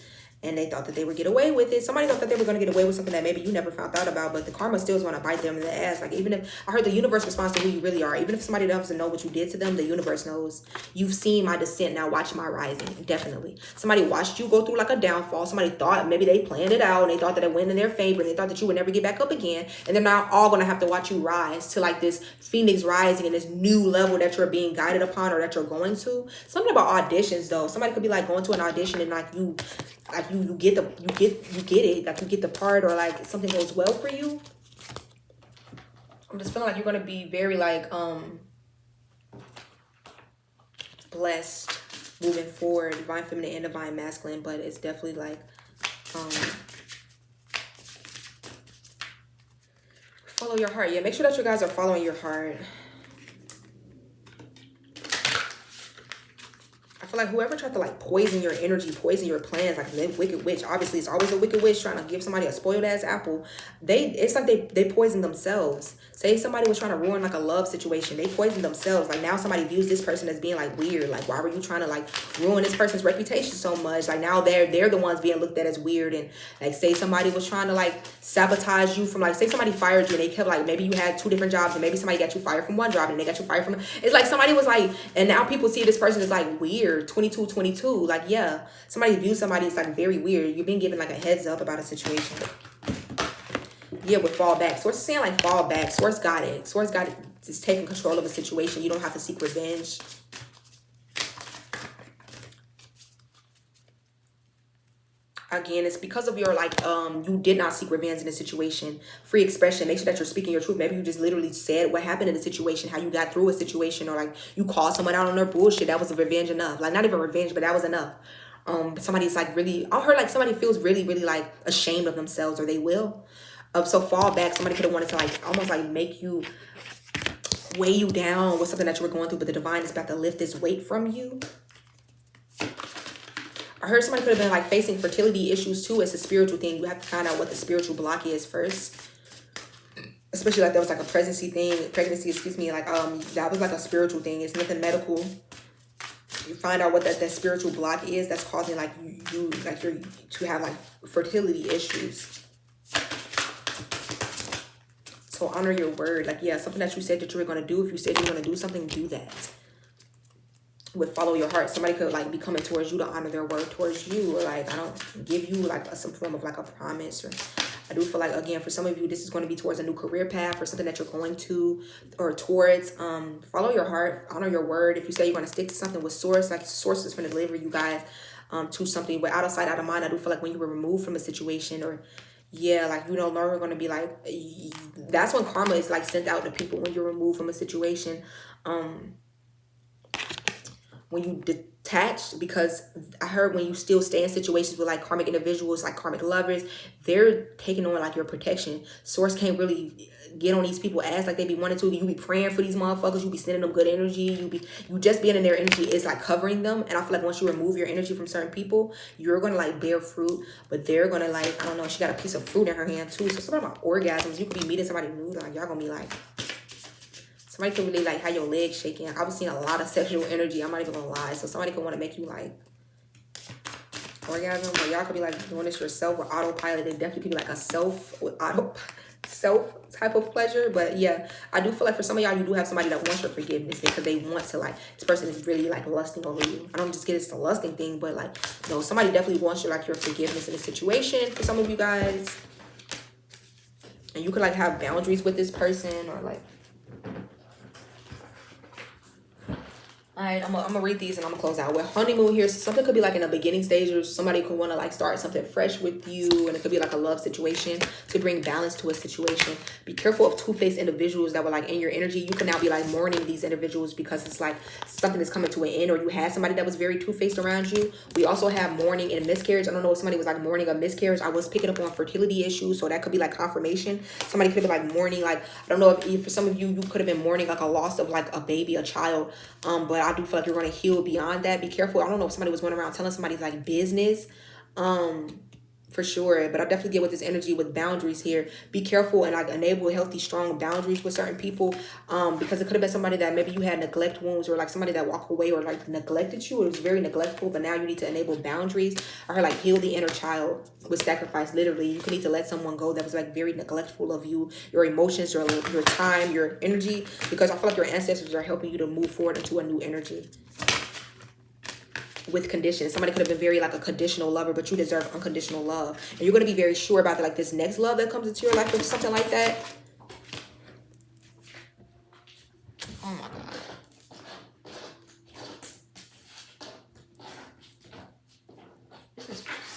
And they thought that they would get away with it. Somebody thought that they were going to get away with something that maybe you never found out about, but the karma still is going to bite them in the ass. Like, even if, I heard the universe responds to who you really are. Even if somebody doesn't know what you did to them, the universe knows. You've seen my descent, now watch my rising. Definitely. Somebody watched you go through like a downfall. Somebody thought maybe they planned it out, and they thought that it went in their favor. They thought that you would never get back up again. And they're now all going to have to watch you rise to like this phoenix rising and this new level that you're being guided upon, or that you're going to. Something about auditions though. Somebody could be like going to an audition and like you get it, like you get the part, or like something goes well for you. I'm just feeling like you're gonna be very like blessed moving forward, divine feminine and divine masculine. But it's definitely like follow your heart. Yeah, make sure that you guys are following your heart. I feel like whoever tried to like poison your energy, poison your plans, like the wicked witch, obviously it's always a wicked witch trying to give somebody a spoiled ass apple. It's like they poison themselves. Say somebody was trying to ruin like a love situation, they poison themselves. Like, now somebody views this person as being like weird. Like, why were you trying to like ruin this person's reputation so much? Like, now they're the ones being looked at as weird. And like, say somebody was trying to like sabotage you from like, say somebody fired you and they kept like, maybe you had 2 different jobs and maybe somebody got you fired from one job and they got you fired from, it's like somebody was like, and now people see this person as like weird. 22. Like, yeah, somebody views somebody as like very weird. You're being given like a heads up about a situation. Yeah, with fall back. Source is saying like fall back. Source got it. Source got it. Just taking control of a situation. You don't have to seek revenge. Again, it's because of your like you did not seek revenge in a situation. Free expression. Make sure that you're speaking your truth. Maybe you just literally said what happened in the situation, how you got through a situation, or like you called someone out on their bullshit. That was a revenge enough. Like, not even revenge, but that was enough. Somebody's like really, I heard like somebody feels really like ashamed of themselves, or they will. So fall back. Somebody could have wanted to like almost like make you, weigh you down with something that you were going through, but the divine is about to lift this weight from you. I heard somebody could have been like facing fertility issues too. It's a spiritual thing. You have to find out what the spiritual block is first. Especially like there was like a pregnancy, excuse me. Like that was like a spiritual thing. It's nothing medical. You find out what that spiritual block is that's causing like you to have like fertility issues. So honor your word. Like, yeah, something that you said that you were going to do. If you said you were going to do something, do that. With follow your heart. Somebody could like be coming towards you to honor their word towards you, or like, I don't give you like some form of like a promise. Or I do feel like, again, for some of you, this is going to be towards a new career path or something that you're going to or towards. Follow your heart, honor your word. If you say you're going to stick to something with source, like source is going to deliver you guys. to something. But out of sight, out of mind, I do feel like when you were removed from a situation, or yeah, like you no longer going to be like, that's when karma is like sent out to people, when you're removed from a situation. When you detach, because I heard when you still stay in situations with like karmic individuals, like karmic lovers, they're taking on like your protection. Source can't really get on these people ass like they be wanting to. You be praying for these motherfuckers, you be sending them good energy, you just being in their energy is like covering them. And I feel like once you remove your energy from certain people, you're gonna like bear fruit, but they're gonna like, I don't know, she got a piece of fruit in her hand too. So something about orgasms, you could be meeting somebody new, like y'all gonna be like, somebody could really like have your legs shaking. I was seeing a lot of sexual energy, I'm not even gonna lie. So somebody could want to make you like orgasm, or y'all could be like doing this yourself with autopilot. It definitely could be like a self type of pleasure. But yeah, I do feel like for some of y'all, you do have somebody that wants your forgiveness because they want to, like, this person is really like lusting over you. I don't just get it's a lusting thing, but like, no, somebody definitely wants your like your forgiveness in a situation for some of you guys. And you could like have boundaries with this person, or like, all right, I'm gonna read these and I'm gonna close out. With honeymoon here, so something could be like in a beginning stage, or somebody could want to like start something fresh with you, and it could be like a love situation to bring balance to a situation. Be careful of two-faced individuals that were like in your energy. You can now be like mourning these individuals because it's like something is coming to an end, or you had somebody that was very two-faced around you. We also have mourning and miscarriage. I don't know if somebody was like mourning a miscarriage. I was picking up on fertility issues, so that could be like confirmation. Somebody could be like mourning, like, I don't know if for some of you, you could have been mourning like a loss of like a baby, a child. But I do feel like you're going to heal beyond that. Be careful. I don't know if somebody was going around telling somebody's like business, for sure. But I definitely get with this energy with boundaries here. Be careful and like enable healthy, strong boundaries with certain people. Because it could have been somebody that maybe you had neglect wounds, or like somebody that walked away or like neglected you. It was very neglectful, but now you need to enable boundaries. I heard like heal the inner child with sacrifice. Literally, you need to let someone go that was like very neglectful of you, your emotions, your time, your energy, because I feel like your ancestors are helping you to move forward into a new energy with conditions. Somebody could have been very like a conditional lover, but you deserve unconditional love, and you're going to be very sure about like this next love that comes into your life or something like that. Oh my god.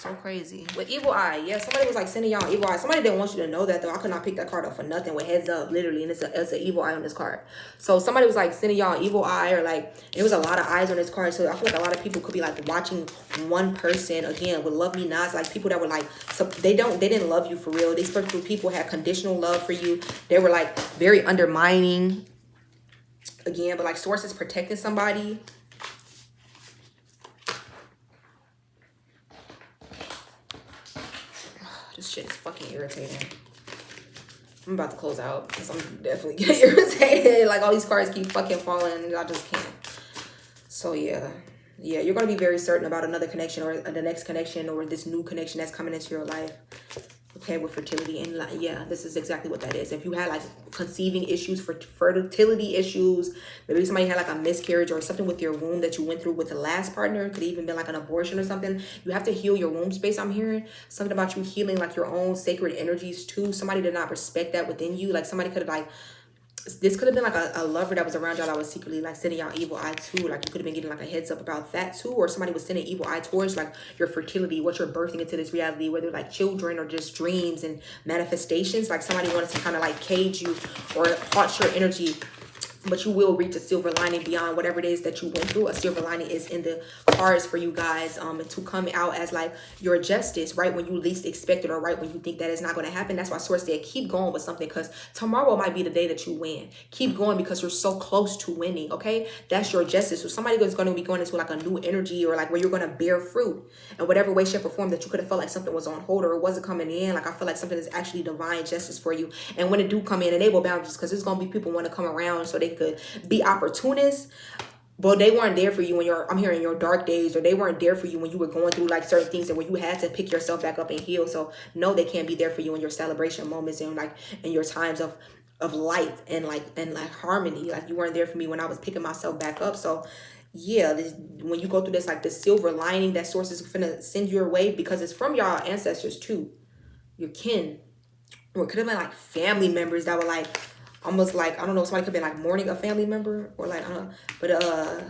So crazy. With evil eye, yeah, somebody was like sending y'all evil eye. Somebody didn't want you to know that though. I could not pick that card up for nothing with heads up, literally, and it's an evil eye on this card. So somebody was like sending y'all evil eye, or like there was a lot of eyes on this card. So I feel like a lot of people could be like watching one person, again, with love me nots, like people that were like, so they didn't love you for real. These particular people had conditional love for you. They were like very undermining, again, but like sources protecting somebody. This shit is fucking irritating. I'm about to close out because I'm definitely getting irritated. Like all these cards keep fucking falling and I just can't. So yeah. Yeah, you're going to be very certain about another connection, or the next connection, or this new connection that's coming into your life. Okay, with fertility. And like, yeah, this is exactly what that is. If you had like conceiving issues, for fertility issues, maybe somebody had like a miscarriage or something with your womb that you went through with the last partner, it could even been like an abortion or something. You have to heal your womb space. I'm hearing something about you healing like your own sacred energies too. Somebody did not respect that within you. Like somebody could have like, this could have been like a lover that was around y'all that was secretly like sending y'all evil eye too. Like you could have been getting like a heads up about that too, or somebody was sending evil eye towards like your fertility, what you're birthing into this reality, whether like children or just dreams and manifestations. Like somebody wanted to kind of like cage you or haunt your energy, but you will reach a silver lining beyond whatever it is that you went through. A silver lining is in the cards for you guys, to come out as like your justice right when you least expect it, or right when you think that it's not going to happen. That's why source said keep going with something, because tomorrow might be the day that you win. Keep going because you're so close to winning. Okay, that's your justice. So somebody is going to be going into like a new energy, or like where you're going to bear fruit in whatever way, shape, or form that you could have felt like something was on hold or it wasn't coming in. Like I feel like something is actually divine justice for you. And when it do come in, enable boundaries, because there's going to be people want to come around so they could be opportunists, but they weren't there for you when I'm hearing your dark days, or they weren't there for you when you were going through like certain things and when you had to pick yourself back up and heal. So no, they can't be there for you in your celebration moments and like in your times of light and like harmony. Like you weren't there for me when I was picking myself back up. So yeah, when you go through this, like the silver lining that source is gonna send your way, because it's from y'all ancestors too, your kin, or it could have been like family members that were like almost like, I don't know, somebody could be like mourning a family member, or like, I don't know, but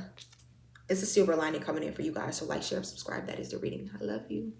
it's a silver lining coming in for you guys. So like, share, subscribe. That is the reading. I love you.